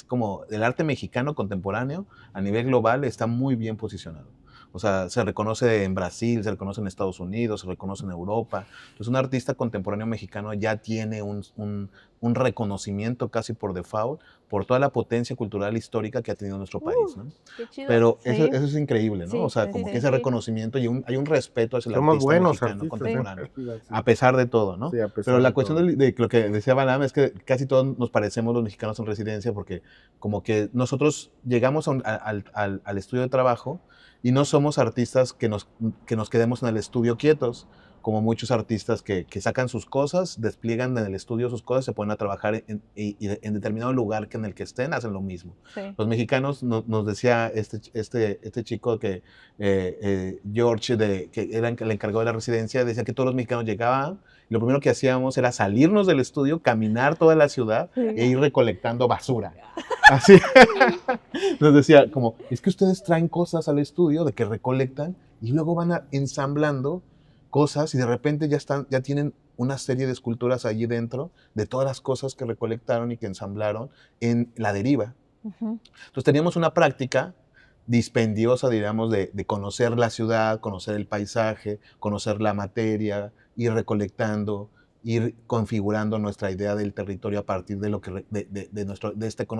como el arte mexicano contemporáneo a nivel global está muy bien posicionado. O sea, se reconoce en Brasil, se reconoce en Estados Unidos, se reconoce en Europa. Entonces, un artista contemporáneo mexicano ya tiene un reconocimiento casi por default por toda la potencia cultural histórica que ha tenido nuestro país, ¿no? Qué chido. Pero Sí. eso es increíble, ¿no? Sí, o sea, sí, como sí, que ese sí. reconocimiento y hay un respeto hacia el Somos artista buenos mexicano artistas, contemporáneo, en realidad, sí. a pesar de todo, ¿no? Sí, a pesar Pero la de cuestión todo. de lo que decía Balam es que casi todos nos parecemos los mexicanos en residencia porque como que nosotros llegamos al estudio de trabajo y no somos artistas que nos quedemos en el estudio quietos, como muchos artistas que sacan sus cosas, despliegan en el estudio sus cosas, se ponen a trabajar en determinado lugar en el que estén, hacen lo mismo. Sí. Los mexicanos, nos decía este chico George, que era el encargado de la residencia, decía que todos los mexicanos llegaban y lo primero que hacíamos era salirnos del estudio, caminar toda la ciudad e ir recolectando basura. Así. Nos decía, como, es que ustedes traen cosas al estudio de que recolectan y luego van ensamblando cosas y de repente ya tienen una serie de esculturas allí dentro de todas las cosas que recolectaron y que ensamblaron en la deriva. Ujú. Entonces teníamos una práctica dispendiosa, digamos, de conocer la ciudad, conocer el paisaje, conocer la materia, ir recolectando, ir configurando nuestra idea del territorio a partir de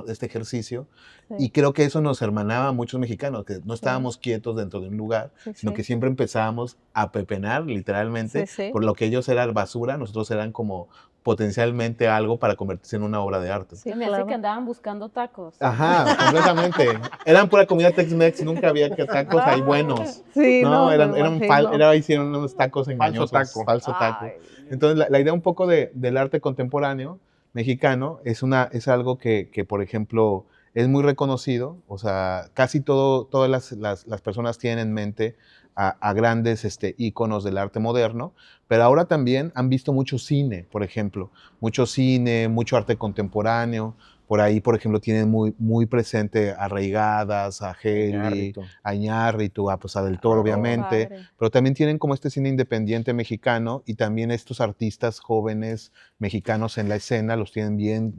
este ejercicio. Sí. Y creo que eso nos hermanaba a muchos mexicanos, que no estábamos quietos dentro de un lugar, Sí, sino sí. que siempre empezábamos a pepenar, literalmente, Sí, sí. por lo que ellos eran basura, nosotros eran como potencialmente algo para convertirse en una obra de arte. Sí, Se me hace claro. que andaban buscando tacos. Ajá, completamente. Eran pura comida Tex-Mex y nunca había tacos ahí buenos. Sí, No, me imagino. hicieron unos tacos engañosos. taco. Falso taco. Ay. Entonces, la idea un poco del arte contemporáneo mexicano es algo que, por ejemplo, es muy reconocido. O sea, casi todas las personas tienen en mente a grandes íconos del arte moderno, pero ahora también han visto mucho cine, por ejemplo. Mucho cine, mucho arte contemporáneo. Por ahí, por ejemplo, tienen muy, muy presente a Reigadas, a Heli, Iñárritu. a Iñárritu, a Del Toro, Oh, obviamente. padre. Pero también tienen como este cine independiente mexicano y también estos artistas jóvenes mexicanos en la escena los tienen bien,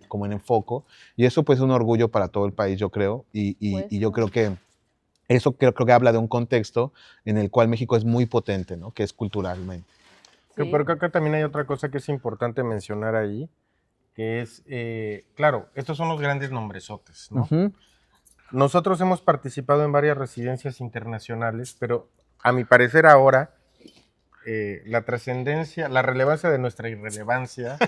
como en foco. Y eso pues es un orgullo para todo el país, yo creo. Y yo creo que eso creo que habla de un contexto en el cual México es muy potente, ¿no? Que es culturalmente. Sí. Pero creo que también hay otra cosa que es importante mencionar ahí, que es, claro, estos son los grandes nombresotes, ¿no? Ujú. Nosotros hemos participado en varias residencias internacionales, pero a mi parecer ahora la trascendencia, la relevancia de nuestra irrelevancia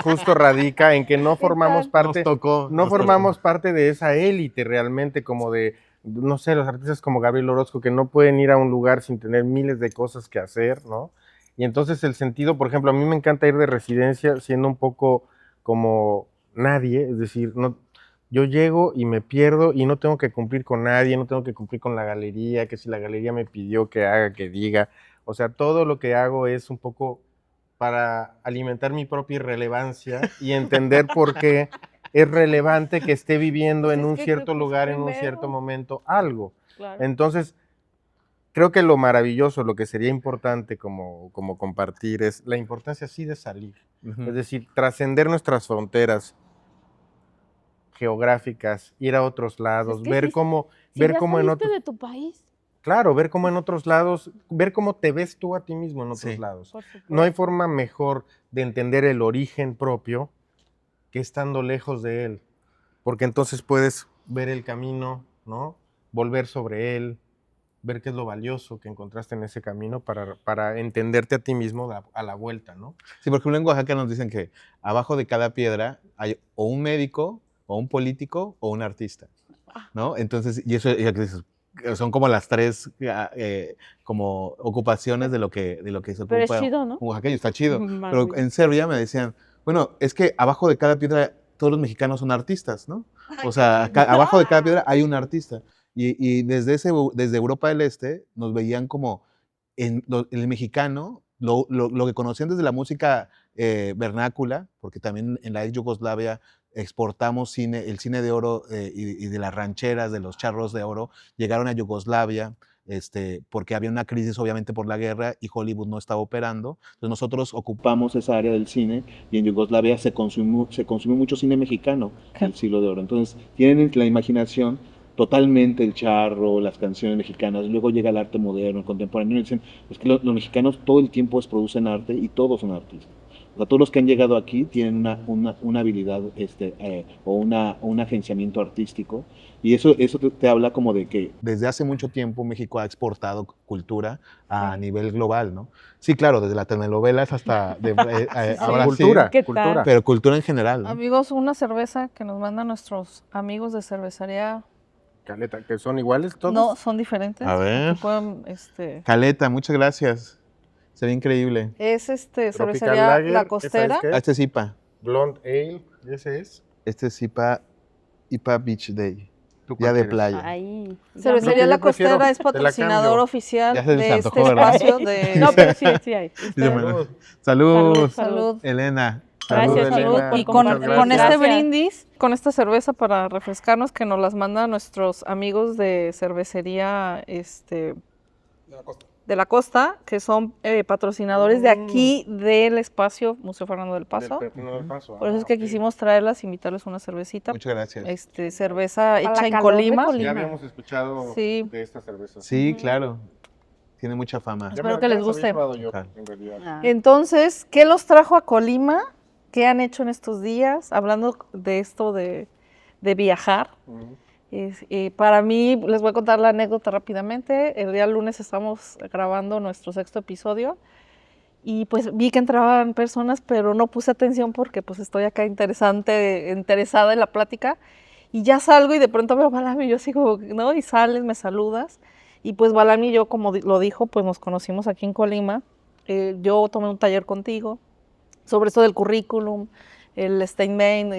justo radica en que no formamos parte, Nos formamos parte de esa élite realmente, como de, no sé, los artistas como Gabriel Orozco, que no pueden ir a un lugar sin tener miles de cosas que hacer, ¿no? Y entonces el sentido, por ejemplo, a mí me encanta ir de residencia siendo un poco como nadie, es decir, no, yo llego y me pierdo y no tengo que cumplir con nadie, no tengo que cumplir con la galería, que si la galería me pidió que haga, que diga. O sea, todo lo que hago es un poco para alimentar mi propia irrelevancia y entender por qué es relevante que esté viviendo en Es un que cierto creo que es lugar, en un primero. cierto momento, algo. Claro. Entonces, creo que lo maravilloso, lo que sería importante como compartir es la importancia sí de salir. Ujú. Es decir, trascender nuestras fronteras geográficas, ir a otros lados, Es que ver si- cómo, Si ver ya cómo en saliste otros, de tu país, claro, ver cómo en otros lados, ver cómo te ves tú a ti mismo en otros Sí. lados. por supuesto. No hay forma mejor de entender el origen propio que estando lejos de él, porque entonces puedes ver el camino, ¿no? Volver sobre él, ver qué es lo valioso que encontraste en ese camino para entenderte a ti mismo a la vuelta, ¿no? Sí, porque en Oaxaca nos dicen que abajo de cada piedra hay o un médico, o un político, o un artista, ¿no? Entonces, y eso ya que dices, son como las tres como ocupaciones de lo que se Pero es ocupa chido, ¿no? un oaxaqueño, está chido. Pero Maravilloso. en Serbia me decían, bueno, es que abajo de cada piedra todos los mexicanos son artistas, ¿no? O sea, abajo de cada piedra hay un artista. Y desde Europa del Este nos veían como el mexicano, lo que conocían desde la música vernácula, porque también en la ex Yugoslavia exportamos cine, el cine de oro y de las rancheras, de los charros de oro, llegaron a Yugoslavia, porque había una crisis obviamente por la guerra y Hollywood no estaba operando. Entonces nosotros ocupamos esa área del cine y en Yugoslavia se consumió mucho cine mexicano del siglo de oro. Entonces tienen la imaginación totalmente el charro, las canciones mexicanas, luego llega el arte moderno, el contemporáneo, y dicen, es que los mexicanos todo el tiempo producen arte y todos son artistas. O sea, todos los que han llegado aquí tienen una habilidad o un agenciamiento artístico y eso te habla como de que desde hace mucho tiempo México ha exportado cultura a nivel global, ¿no? Sí, claro, desde las telenovelas hasta ahora Cultura, sí, ¿Qué cultura. tal? pero cultura en general, ¿no? Amigos, una cerveza que nos mandan nuestros amigos de cervecería. Caleta, que son iguales todos. No, son diferentes. A ver. Aquí pueden, Caleta, muchas gracias. Se ve increíble. es Tropical cervecería Lager, La ¿esa Costera. es qué? Este es IPA. Blonde Ale, ¿ese es? Este es IPA Beach Day. ¿Tú Día cuál de quieres? playa. Ahí. Cervecería Lo que La yo prefiero, Costera es te la patrocinador cambio. oficial Ya se les de este antojó, ¿verdad? espacio de... No, pero sí, sí hay. Dice, Ustedes- bueno, Salud. salud, Salud. Elena. Gracias, Salud, chicos, Elena. por Y con, Muchas con este gracias. brindis, con esta cerveza para refrescarnos que nos las mandan nuestros amigos de cervecería de la costa, que son patrocinadores de aquí del espacio Museo Fernando del Paso. Del Pepino del Paso. Por eso es Ah, que ok. quisimos traerlas, invitarles una cervecita. Muchas gracias. Cerveza la hecha en calor de Colima. Colima. Ya habíamos escuchado Sí. de esta cerveza. Sí, claro. Tiene mucha fama. Ya Espero me- que ya les las había guste. probado yo, Claro. en realidad. Ah. Entonces, ¿qué los trajo a Colima? ¿Qué han hecho en estos días? Hablando de esto de viajar. Ujú. Para mí, les voy a contar la anécdota rápidamente. El día lunes estamos grabando nuestro 6º episodio y pues vi que entraban personas, pero no puse atención porque pues estoy acá interesada en la plática y ya salgo y de pronto veo a Balam y yo así como, ¿no? Y sales, me saludas y pues Balam y yo, como lo dijo, pues nos conocimos aquí en Colima. Yo tomé un taller contigo sobre esto del currículum, el Steinbein,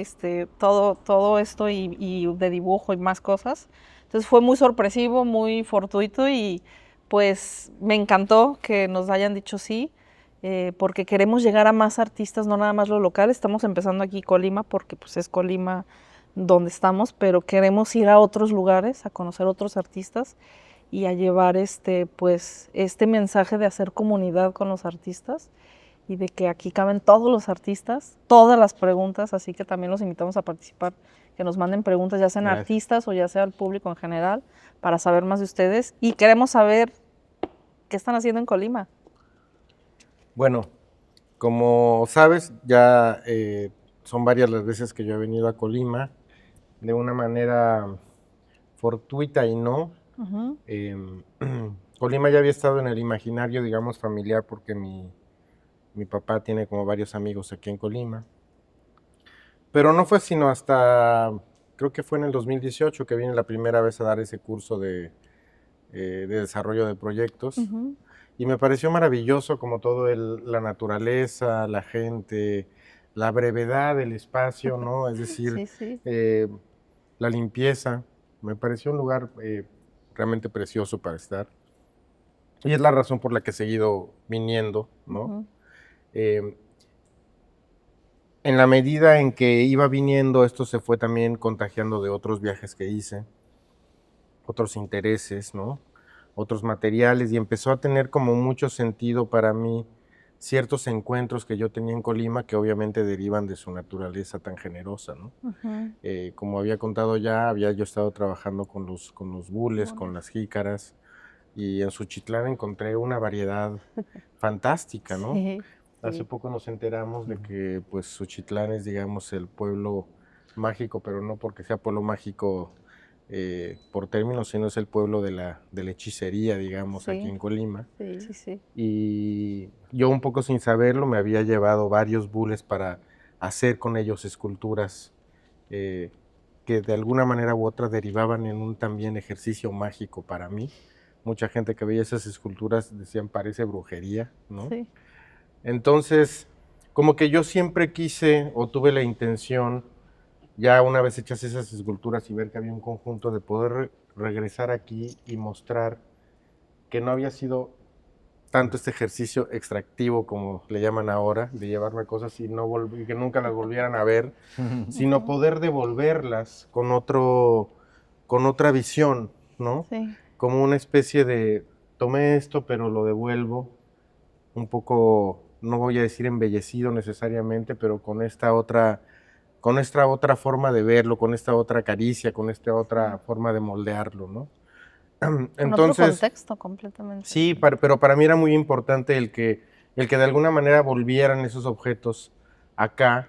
todo esto y de dibujo y más cosas. Entonces fue muy sorpresivo, muy fortuito y pues me encantó que nos hayan dicho sí, porque queremos llegar a más artistas, no nada más lo local. Estamos empezando aquí Colima porque pues es Colima donde estamos, pero queremos ir a otros lugares, a conocer otros artistas y a llevar pues este mensaje de hacer comunidad con los artistas. y de que aquí caben todos los artistas, todas las preguntas, así que también los invitamos a participar, que nos manden preguntas, ya sean Gracias. artistas o ya sea al público en general, para saber más de ustedes. Y queremos saber qué están haciendo en Colima. Bueno, como sabes, ya son varias las veces que yo he venido a Colima, de una manera fortuita y no. Ujú. Colima ya había estado en el imaginario, digamos, familiar, porque mi papá tiene como varios amigos aquí en Colima. Pero no fue sino hasta, creo que fue en el 2018 que vine la primera vez a dar ese curso de desarrollo de proyectos. Ujú. Y me pareció maravilloso como todo la naturaleza, la gente, la brevedad del espacio, ¿no? Es decir, Sí, sí. la limpieza. Me pareció un lugar realmente precioso para estar. Y es la razón por la que he seguido viniendo, ¿no? Ujú. En la medida en que iba viniendo, esto se fue también contagiando de otros viajes que hice, otros intereses, ¿no? Otros materiales, y empezó a tener como mucho sentido para mí ciertos encuentros que yo tenía en Colima, que obviamente derivan de su naturaleza tan generosa, ¿no? Ujú. Como había contado ya, había yo estado trabajando con los bules, con las jícaras, y en Suchitlán encontré una variedad fantástica, ¿no? Sí, Hace sí. poco nos enteramos de que pues Suchitlán es, digamos, el pueblo mágico, pero no porque sea pueblo mágico por términos, sino es el pueblo de la hechicería, digamos, Sí. aquí en Colima. Sí, sí. Y yo un poco sin saberlo me había llevado varios bules para hacer con ellos esculturas que de alguna manera u otra derivaban en un también ejercicio mágico para mí. Mucha gente que veía esas esculturas decían parece brujería, ¿no? Sí. Entonces, como que yo siempre quise o tuve la intención, ya una vez hechas esas esculturas y ver que había un conjunto, de poder regresar aquí y mostrar que no había sido tanto este ejercicio extractivo, como le llaman ahora, de llevarme cosas y y que nunca las volvieran a ver, sino poder devolverlas con otra visión, ¿no? Sí. Como una especie de, tomé esto, pero lo devuelvo un poco, no voy a decir embellecido necesariamente, pero con esta otra forma de verlo, con esta otra caricia, con esta otra forma de moldearlo, ¿no? Con otro Entonces, contexto completamente. sí, pero para mí era muy importante el que de alguna manera volvieran esos objetos acá.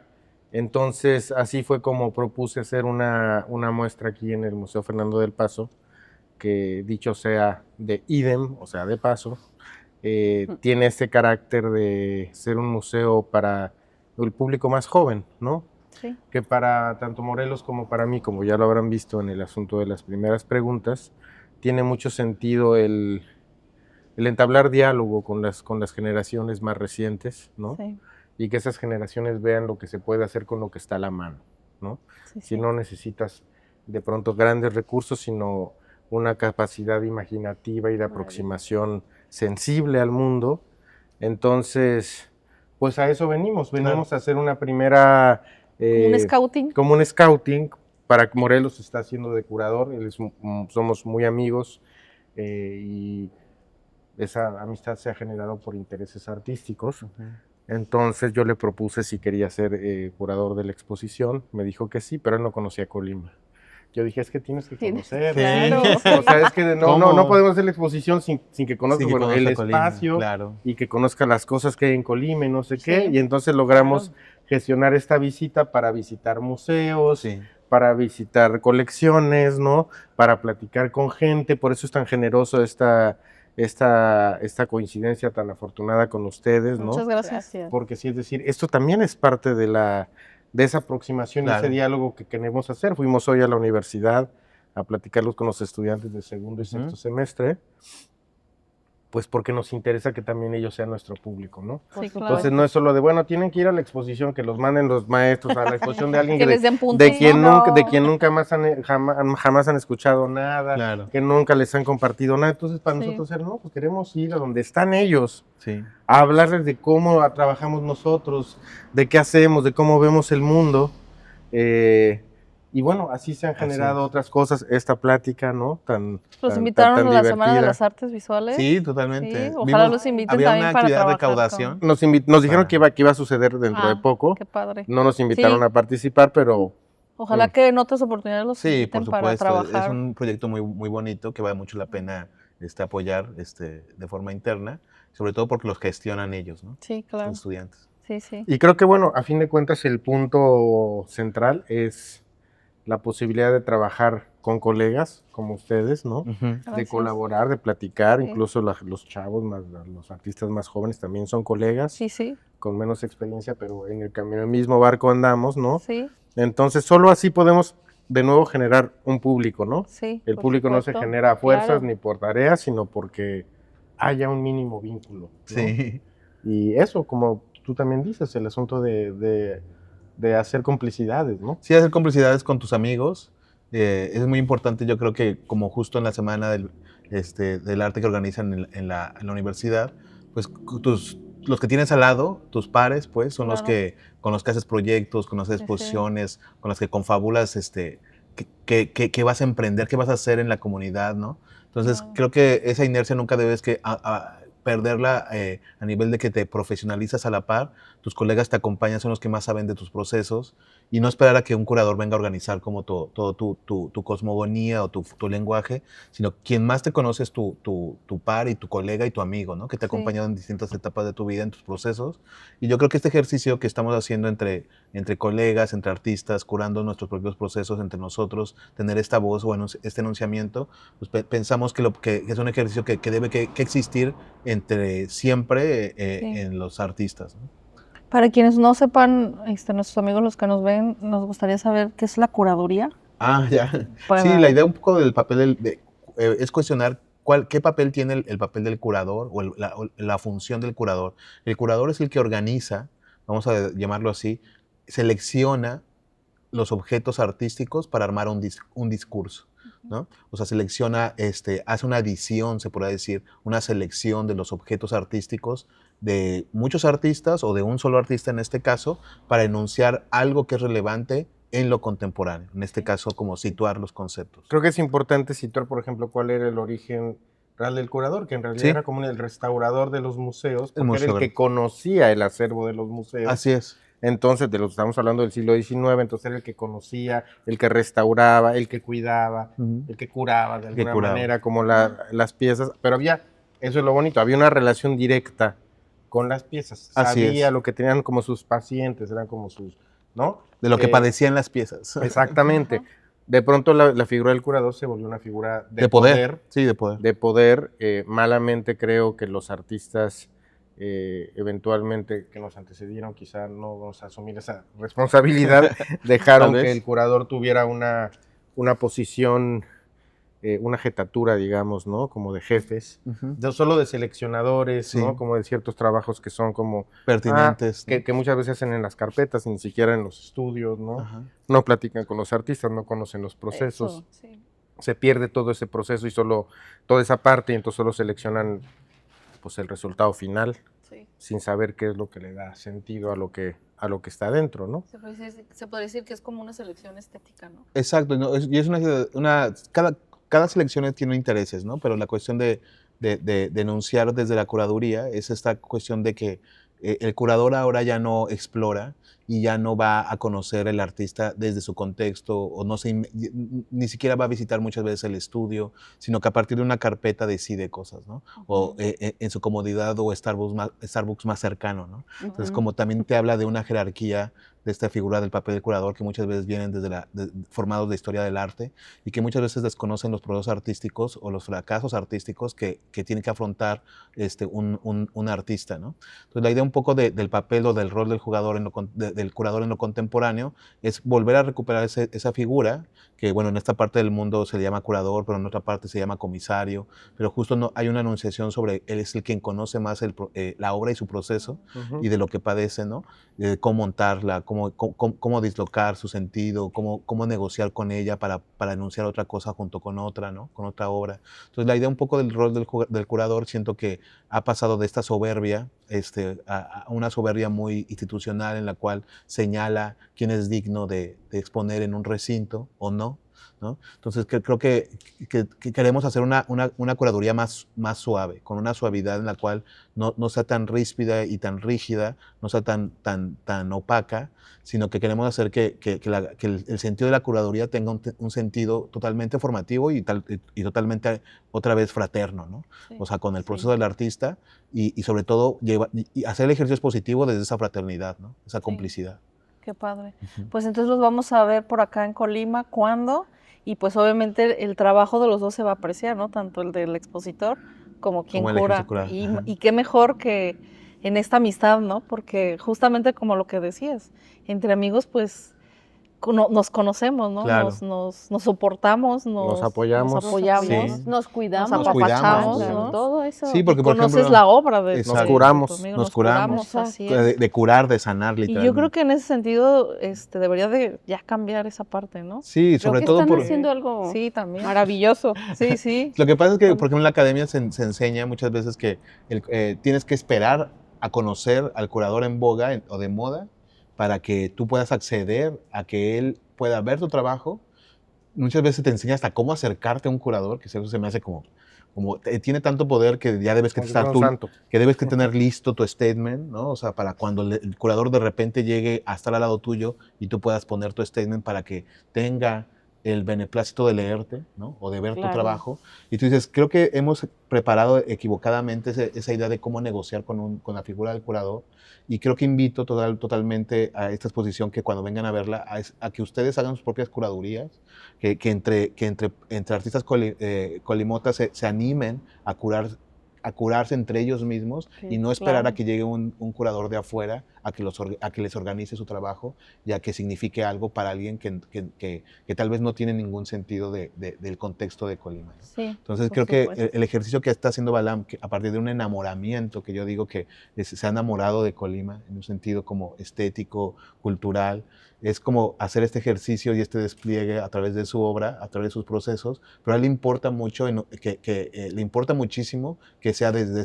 Entonces, así fue como propuse hacer una muestra aquí en el Museo Fernando del Paso, que dicho sea de idem, o sea, de paso, tiene este carácter de ser un museo para el público más joven, ¿no? Sí. Que para tanto Morelos como para mí, como ya lo habrán visto en el asunto de las primeras preguntas, tiene mucho sentido el entablar diálogo con las generaciones más recientes, ¿no? Sí. Y que esas generaciones vean lo que se puede hacer con lo que está a la mano, ¿no? Sí, Si sí. no necesitas de pronto grandes recursos, sino una capacidad imaginativa y de aproximación sensible al mundo. Entonces, pues a eso venimos a hacer una primera... Como un scouting. Como un scouting, para que Morelos está haciendo de curador, somos muy amigos y esa amistad se ha generado por intereses artísticos. Entonces yo le propuse si quería ser curador de la exposición, me dijo que sí, pero él no conocía Colima. Yo dije, es que tienes que conocer. Claro. O sea, es que no podemos hacer la exposición sin que conozca, Sin que bueno, el conozca Colima, espacio claro. y que conozca las cosas que hay en Colima y no sé qué. Sí, Y entonces logramos claro. gestionar esta visita para visitar museos, Sí. para visitar colecciones, ¿no? Para platicar con gente. Por eso es tan generoso esta coincidencia tan afortunada con ustedes, ¿no? Muchas gracias. Porque sí, es decir, esto también es parte de esa aproximación y Claro. ese diálogo que queremos hacer. Fuimos hoy a la universidad a platicarlos con los estudiantes de segundo y sexto semestre, pues porque nos interesa que también ellos sean nuestro público, ¿no? Sí, claro. Entonces no es solo de, bueno, tienen que ir a la exposición, que los manden los maestros a la exposición de alguien Que de, les den puntos. de quien No. nunca, de quien nunca más jamás han escuchado nada, Claro. que nunca les han compartido nada. Entonces para Sí. nosotros era, no, pues queremos ir a donde están ellos, Sí. a hablarles de cómo trabajamos nosotros, de qué hacemos, de cómo vemos el mundo. Y bueno, así se han Así generado es. otras cosas, esta plática, ¿no? Los invitaron a la Semana de divertida. las Artes Visuales. Sí, totalmente. Sí, ojalá Vimos- los inviten había también una para actividad de trabajar recaudación. Nos dijeron Para- que iba a suceder dentro de poco. Qué padre. No nos invitaron Sí. a participar, pero Ojalá que en otras oportunidades los Sí, por inviten para supuesto. Es trabajar. un proyecto muy, muy bonito que vale mucho la pena apoyar de forma interna, sobre todo porque los gestionan ellos, ¿no? Sí, claro. Los estudiantes. Sí, sí. y creo que bueno, a fin de cuentas el punto central es la posibilidad de trabajar con colegas como ustedes, ¿no? Ujú. De Gracias. colaborar, de platicar, Sí. incluso los chavos, los artistas más jóvenes también son colegas, Sí, sí. con menos experiencia, pero en el mismo barco andamos, ¿no? Sí, Entonces, solo así podemos de nuevo generar un público, ¿no? sí. El por público no se supuesto. genera a fuerzas Claro. ni por tareas, sino porque haya un mínimo vínculo, ¿no? Sí. Y eso, como tú también dices, el asunto de hacer complicidades, ¿no? Sí, hacer complicidades con tus amigos es muy importante. Yo creo que como justo en la semana del arte que organizan en la universidad, pues los que tienes al lado, tus pares, pues, son los Claro. que con los que haces proyectos, con los que haces Sí, sí. exposiciones, con los que confabulas qué vas a emprender, qué vas a hacer en la comunidad, ¿no? Entonces, Claro. creo que esa inercia nunca debes perderla a nivel de que te profesionalizas a la par, tus colegas te acompañan, son los que más saben de tus procesos, y no esperar a que un curador venga a organizar como todo tu cosmogonía o tu lenguaje, sino quien más te conoce es tu par y tu colega y tu amigo, ¿no? Que te ha Sí. acompañado en distintas etapas de tu vida, en tus procesos. Y yo creo que este ejercicio que estamos haciendo entre colegas, entre artistas, curando nuestros propios procesos entre nosotros, tener esta voz o este enunciamiento, pues pensamos que es un ejercicio que debe que existir entre siempre Sí. en los artistas, ¿no? Para quienes no sepan, nuestros amigos los que nos ven, nos gustaría saber qué es la curaduría. Ah, ya. Para- Sí, la idea un poco del papel es cuestionar qué papel tiene el papel del curador o la función del curador. El curador es el que organiza, vamos a llamarlo así, selecciona los objetos artísticos para armar un discurso, ¿no? O sea, selecciona, hace una edición, se podría decir, una selección de los objetos artísticos de muchos artistas o de un solo artista en este caso, para enunciar algo que es relevante en lo contemporáneo, en este caso como situar los conceptos. Creo que es importante situar, por ejemplo, cuál era el origen real del curador, que en realidad Sí. era como el restaurador de los museos, porque era el museógrafo. que conocía el acervo de los museos. Así es. Entonces, de lo que estamos hablando del siglo XIX, entonces era el que conocía, el que restauraba, el que cuidaba, Ujú. el que curaba de El que alguna curaba. manera, como las piezas. Pero eso es lo bonito, había una relación directa con las piezas. Así Sabía es. lo que tenían como sus pacientes, eran como sus, ¿no? De lo que padecían las piezas. Exactamente. Ajá. De pronto la figura del curador se volvió una figura De poder. Sí, de poder. de poder. Malamente creo que los artistas eventualmente que nos antecedieron quizá no vamos a asumir esa responsabilidad, dejaron Tal vez. que el curador tuviera una posición, una jetatura, digamos, ¿no? Como de jefes, Ujú. no solo de seleccionadores, Sí. ¿no? Como de ciertos trabajos que son como Pertinentes. ¿no? que muchas veces hacen en las carpetas, ni siquiera en los estudios, ¿no? Ajá. No platican con los artistas, no conocen los procesos. Eso, sí. Se pierde todo ese proceso y solo toda esa parte, y entonces solo seleccionan pues el resultado final Sí. sin saber qué es lo que le da sentido a lo que está dentro, ¿no? Se puede decir que es como una selección estética, ¿no? Exacto, ¿no? Y es cada selección tiene intereses, ¿no? Pero la cuestión de enunciar desde la curaduría es esta cuestión de que el curador ahora ya no explora y ya no va a conocer el artista desde su contexto o ni siquiera va a visitar muchas veces el estudio, sino que a partir de una carpeta decide cosas, ¿no? O en su comodidad o Starbucks más cercano, ¿no? Entonces, Ujú. como también te habla de una jerarquía de esta figura del papel del curador que muchas veces vienen formados de historia del arte y que muchas veces desconocen los procesos artísticos o los fracasos artísticos que tiene que afrontar un artista, ¿no? Entonces, la idea un poco del papel o del rol del jugador del curador en lo contemporáneo es volver a recuperar esa figura que, bueno, en esta parte del mundo se le llama curador, pero en otra parte se llama comisario, pero justo no, hay una enunciación sobre él es el quien conoce más la obra y su proceso y de lo que padece, ¿no? Cómo montarla, cómo dislocar su sentido, cómo negociar con ella para enunciar otra cosa junto con otra, ¿no? Con otra obra. Entonces, la idea un poco del rol del curador, siento que ha pasado de esta soberbia a una soberbia muy institucional en la cual cual señala quién es digno de exponer en un recinto o no, ¿no? Entonces creo que queremos hacer una curaduría más suave, con una suavidad en la cual no sea tan ríspida y tan rígida, no sea tan opaca, sino que queremos hacer que el sentido de la curaduría tenga un sentido totalmente formativo y totalmente otra vez fraterno, ¿no? Sí. O sea, con el proceso del artista y sobre todo y hacer el ejercicio positivo desde esa fraternidad, ¿no? Esa complicidad. Qué padre. Pues entonces los vamos a ver por acá en Colima, ¿cuándo? Y pues obviamente el trabajo de los dos se va a apreciar, ¿no? Tanto el del expositor como quien Como el cura. ejercicio Y qué mejor que en esta amistad, ¿no? Porque justamente como lo que decías, entre amigos pues nos conocemos, ¿no? Claro. Nos soportamos, Nos apoyamos. Sí. Nos cuidamos, Nos apapachamos, claro, ¿no? todo eso. Sí, porque por Conoces ejemplo, la obra de exacto. Nos curamos. tu amigo, Nos curamos. así es. de curar, de sanar, Y literalmente. yo creo que en ese sentido debería de ya cambiar esa parte, ¿no? Sí, Creo sobre que todo están por... haciendo algo Sí, también. maravilloso. Sí, sí. Lo que pasa es que, por ejemplo, en la academia se enseña muchas veces que tienes que esperar a conocer al curador en boga o de moda para que tú puedas acceder a que él pueda ver tu trabajo. Muchas veces te enseña hasta cómo acercarte a un curador, que eso se me hace como tiene tanto poder que ya debes que Como si estar fuera tú, un santo. que debes que tener listo tu statement, ¿no? O sea, para cuando el curador de repente llegue a estar al lado tuyo y tú puedas poner tu statement para que tenga el beneplácito de leerte, ¿no? O de ver tu Claro. trabajo. Y tú dices, creo que hemos preparado equivocadamente esa idea de cómo negociar con la figura del curador. Y creo que invito totalmente a esta exposición que cuando vengan a verla, a que ustedes hagan sus propias curadurías, que entre artistas colimotas se animen a curarse entre ellos mismos Sí, y no esperar claro. a que llegue un curador de afuera a que les organice su trabajo y a que signifique algo para alguien que tal vez no tiene ningún sentido del contexto de Colima, ¿no? Sí, Entonces por creo que supuesto. el ejercicio que está haciendo Balam, a partir de un enamoramiento, que yo digo que se ha enamorado de Colima en un sentido como estético, cultural, es como hacer este ejercicio y este despliegue a través de su obra, a través de sus procesos, pero a él le importa mucho, le importa muchísimo que sea desde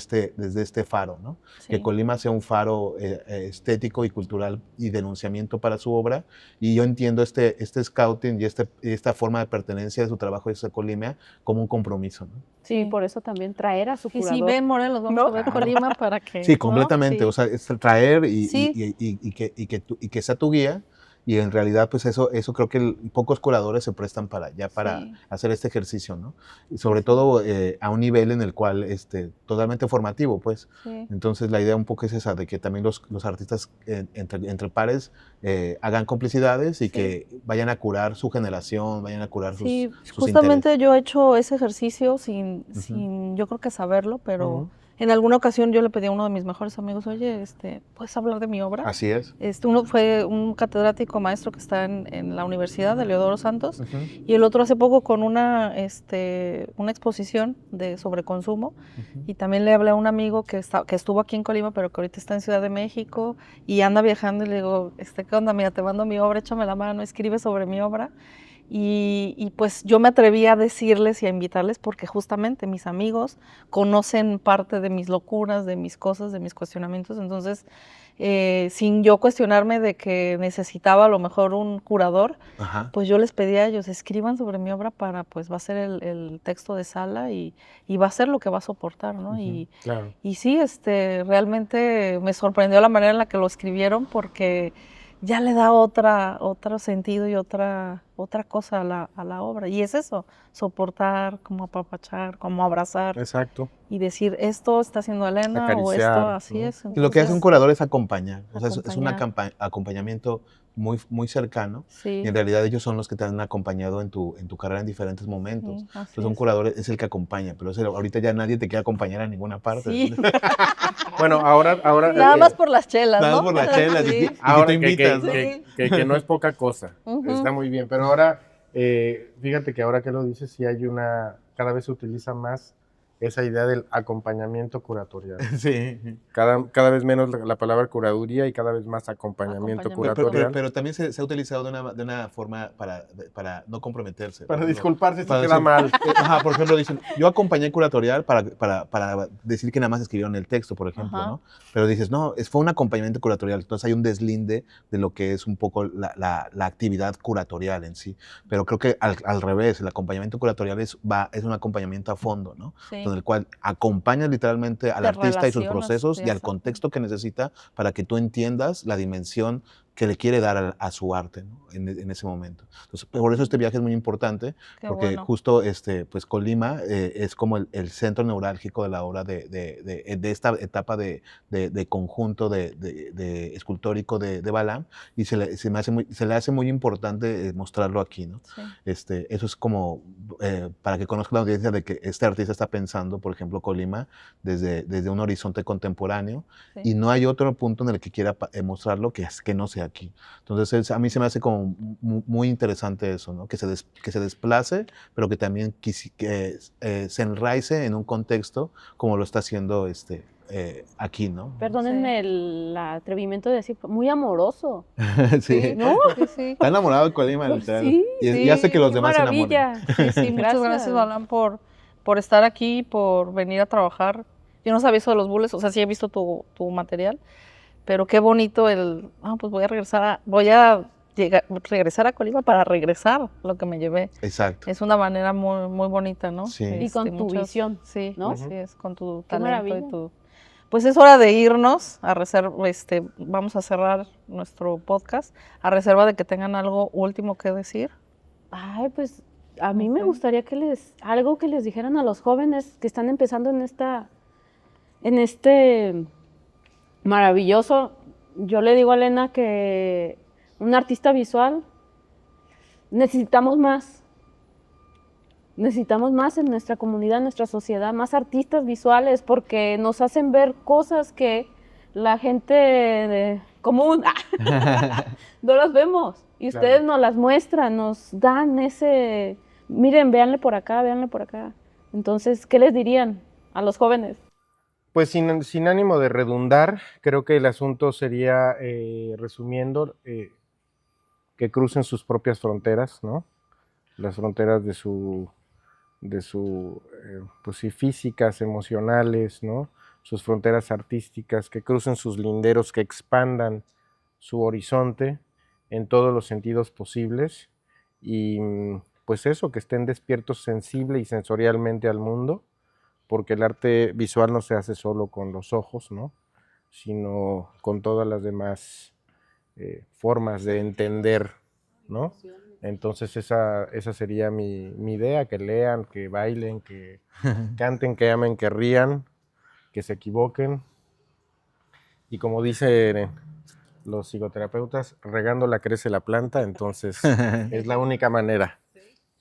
este faro, ¿no? Sí. Que Colima sea un faro estético y cultural y denunciamiento para su obra, y yo entiendo este scouting y esta forma de pertenencia de su trabajo de Colima como un compromiso, ¿no? Sí, Sí. por eso también traer a su Y curador. si ven Morelos, vamos ¿No? a ver Colima para que... Sí, ¿no? completamente, Sí. o sea, es traer Sí. y que sea tu guía. Y en realidad, pues eso creo que pocos curadores se prestan para Sí. hacer este ejercicio, ¿no? Y sobre todo a un nivel en el cual, totalmente formativo, pues. Sí. Entonces la idea un poco es esa, de que también los artistas entre pares hagan complicidades y Sí. que vayan a curar su generación, vayan a curar Sí, sus justamente intereses. yo he hecho ese ejercicio sin yo creo que saberlo, pero Ujú. en alguna ocasión yo le pedí a uno de mis mejores amigos, oye, ¿puedes hablar de mi obra? Así es. Uno fue un catedrático maestro que está en la Universidad de Leodoro Santos, Ujú. y el otro hace poco con una exposición sobre consumo, Ujú. y también le hablé a un amigo que estuvo aquí en Colima, pero que ahorita está en Ciudad de México y anda viajando, y le digo, ¿qué onda? Mira, te mando mi obra, échame la mano, escribe sobre mi obra. Y pues yo me atreví a decirles y a invitarles porque justamente mis amigos conocen parte de mis locuras, de mis cosas, de mis cuestionamientos. Entonces, sin yo cuestionarme de que necesitaba a lo mejor un curador, Ajá. pues yo les pedí a ellos, escriban sobre mi obra para, pues va a ser el texto de sala y va a ser lo que va a soportar, ¿no? Ujú. Claro. Y sí, realmente me sorprendió la manera en la que lo escribieron porque ya le da otro sentido y otra cosa a la obra. Y es eso, soportar, como apapachar, como abrazar Exacto. y decir, esto está haciendo Elena o esto Acariciar, así ¿no? es. Y lo que hace un Entonces, curador es acompañar, o sea, es un acompañar. acompañamiento muy, muy cercano, Sí. y en realidad ellos son los que te han acompañado en tu carrera en diferentes momentos. Sí, así Entonces un es. curador es el que acompaña, pero ahorita ya nadie te quiere acompañar a ninguna parte. Sí. Bueno, ahora Nada más por las chelas, Nada ¿no? más por las chelas, Sí. y que ahora tú invitas, ¿no? que no es poca cosa. Ujú. Está muy bien. Pero ahora, fíjate que ahora que lo dices, sí hay cada vez se utiliza más esa idea del acompañamiento curatorial. Sí. Cada vez menos la palabra curaduría y cada vez más acompañamiento curatorial. Pero también se ha utilizado de una forma para no comprometerse. Para Por ejemplo, disculparse si para queda decir- mal. Ajá, por ejemplo, dicen, yo acompañé curatorial para decir que nada más escribieron el texto, por ejemplo, Ajá. ¿no? Pero dices, no, fue un acompañamiento curatorial, entonces hay un deslinde de lo que es un poco la actividad curatorial en sí. Pero creo que al revés, el acompañamiento curatorial es un acompañamiento a fondo, ¿no? Sí. En el cual acompañas literalmente al Te artista y sus relacionas, procesos y al exacto. contexto que necesita para que tú entiendas la dimensión que le quiere dar a su arte, ¿no? En ese momento. Entonces, por eso este viaje es muy importante, Qué porque bueno. justo pues Colima es como el centro neurálgico de la obra de esta etapa de conjunto de escultórico de Balam, y se le hace muy importante mostrarlo aquí, ¿no? Sí. Eso es como para que conozca la audiencia de que este artista está pensando, por ejemplo, Colima, desde un horizonte contemporáneo, Sí. y no hay otro punto en el que quiera mostrarlo que no sea aquí. Entonces, a mí se me hace como muy interesante eso, ¿no? Que se desplace, pero que también se enraice en un contexto como lo está haciendo aquí, ¿no? Perdónenme el atrevimiento de decir, muy amoroso. Sí. ¿No? Sí, sí. Está enamorado de Colima, Pues literal. sí, y hace que los qué demás se enamoren. maravilla. Sí, sí, muchas gracias, Balam, por estar aquí, por venir a trabajar. Yo no sabía eso de los bules, o sea, sí he visto tu material, pero qué bonito pues voy a regresar a Colima para regresar lo que me llevé. Exacto. Es una manera muy, muy bonita, ¿no? Sí. Y con tu visión, Sí, ¿no? así es, con tu Qué talento y maravilla. Pues es hora de irnos a vamos a cerrar nuestro podcast a reserva de que tengan algo último que decir. Ay, pues a mí No me sé. gustaría algo que les dijeran a los jóvenes que están empezando en este maravilloso. Yo le digo a Elena que un artista visual necesitamos más. Necesitamos más en nuestra comunidad, en nuestra sociedad, más artistas visuales porque nos hacen ver cosas que la gente común no las vemos. Y Claro. ustedes nos las muestran, nos dan miren, véanle por acá, véanle por acá. Entonces, ¿qué les dirían a los jóvenes? Pues sin ánimo de redundar, creo que el asunto sería, resumiendo, que crucen sus propias fronteras, ¿no? Las fronteras de su pues sí, físicas, emocionales, ¿no? Sus fronteras artísticas, que crucen sus linderos, que expandan su horizonte en todos los sentidos posibles y pues eso, que estén despiertos sensible y sensorialmente al mundo, porque el arte visual no se hace solo con los ojos, ¿no? Sino con todas las demás formas de entender, ¿no? Entonces esa sería mi idea, que lean, que bailen, que canten, que amen, que rían, que se equivoquen. Y como dicen los psicoterapeutas, regándola crece la planta, entonces es la única manera.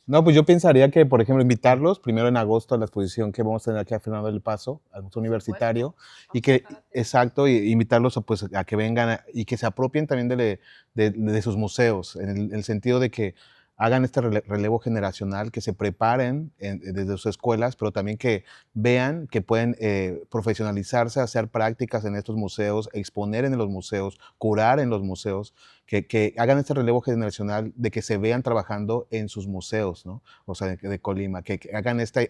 No, pues yo pensaría que, por ejemplo, invitarlos primero en agosto a la exposición que vamos a tener aquí a Fernando del Paso, al Museo Universitario, y exacto, y invitarlos a que vengan y que se apropien también de sus museos, en el sentido de que hagan este relevo generacional, que se preparen desde sus escuelas, pero también que vean que pueden profesionalizarse, hacer prácticas en estos museos, exponer en los museos, curar en los museos, que hagan este relevo generacional de que se vean trabajando en sus museos, ¿no? O sea, de Colima, que hagan este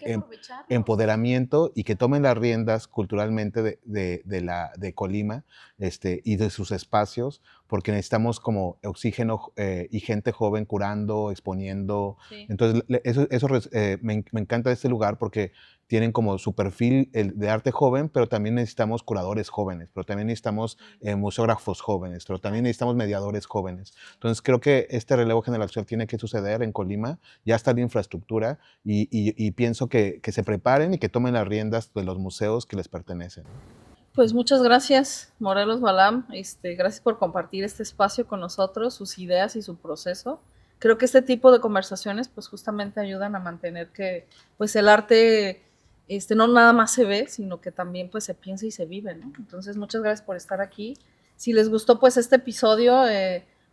empoderamiento y que tomen las riendas culturalmente de Colima y de sus espacios, porque necesitamos como oxígeno y gente joven curando, exponiendo. Sí. Entonces, me encanta este lugar porque tienen como su perfil de arte joven, pero también necesitamos curadores jóvenes, pero también necesitamos museógrafos jóvenes, pero también necesitamos mediadores jóvenes. Entonces creo que este relevo generacional tiene que suceder en Colima, ya está la infraestructura y pienso que se preparen y que tomen las riendas de los museos que les pertenecen. Pues muchas gracias, Morelos Balam. Gracias por compartir este espacio con nosotros, sus ideas y su proceso. Creo que este tipo de conversaciones pues justamente ayudan a mantener que pues el arte no nada más se ve, sino que también pues se piensa y se vive, ¿no? Entonces muchas gracias por estar aquí. Si les gustó pues este episodio,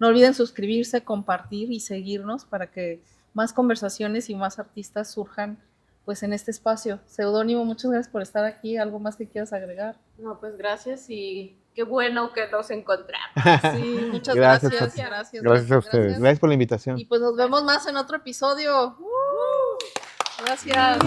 no olviden suscribirse, compartir y seguirnos para que más conversaciones y más artistas surjan pues en este espacio. Seudónimo, muchas gracias por estar aquí. ¿Algo más que quieras agregar? No, pues gracias y qué bueno que nos encontramos. Sí, muchas Gracias, gracias. Pati. Gracias, Gracias a ustedes. Gracias por la invitación. Y pues nos vemos más en otro episodio. Gracias.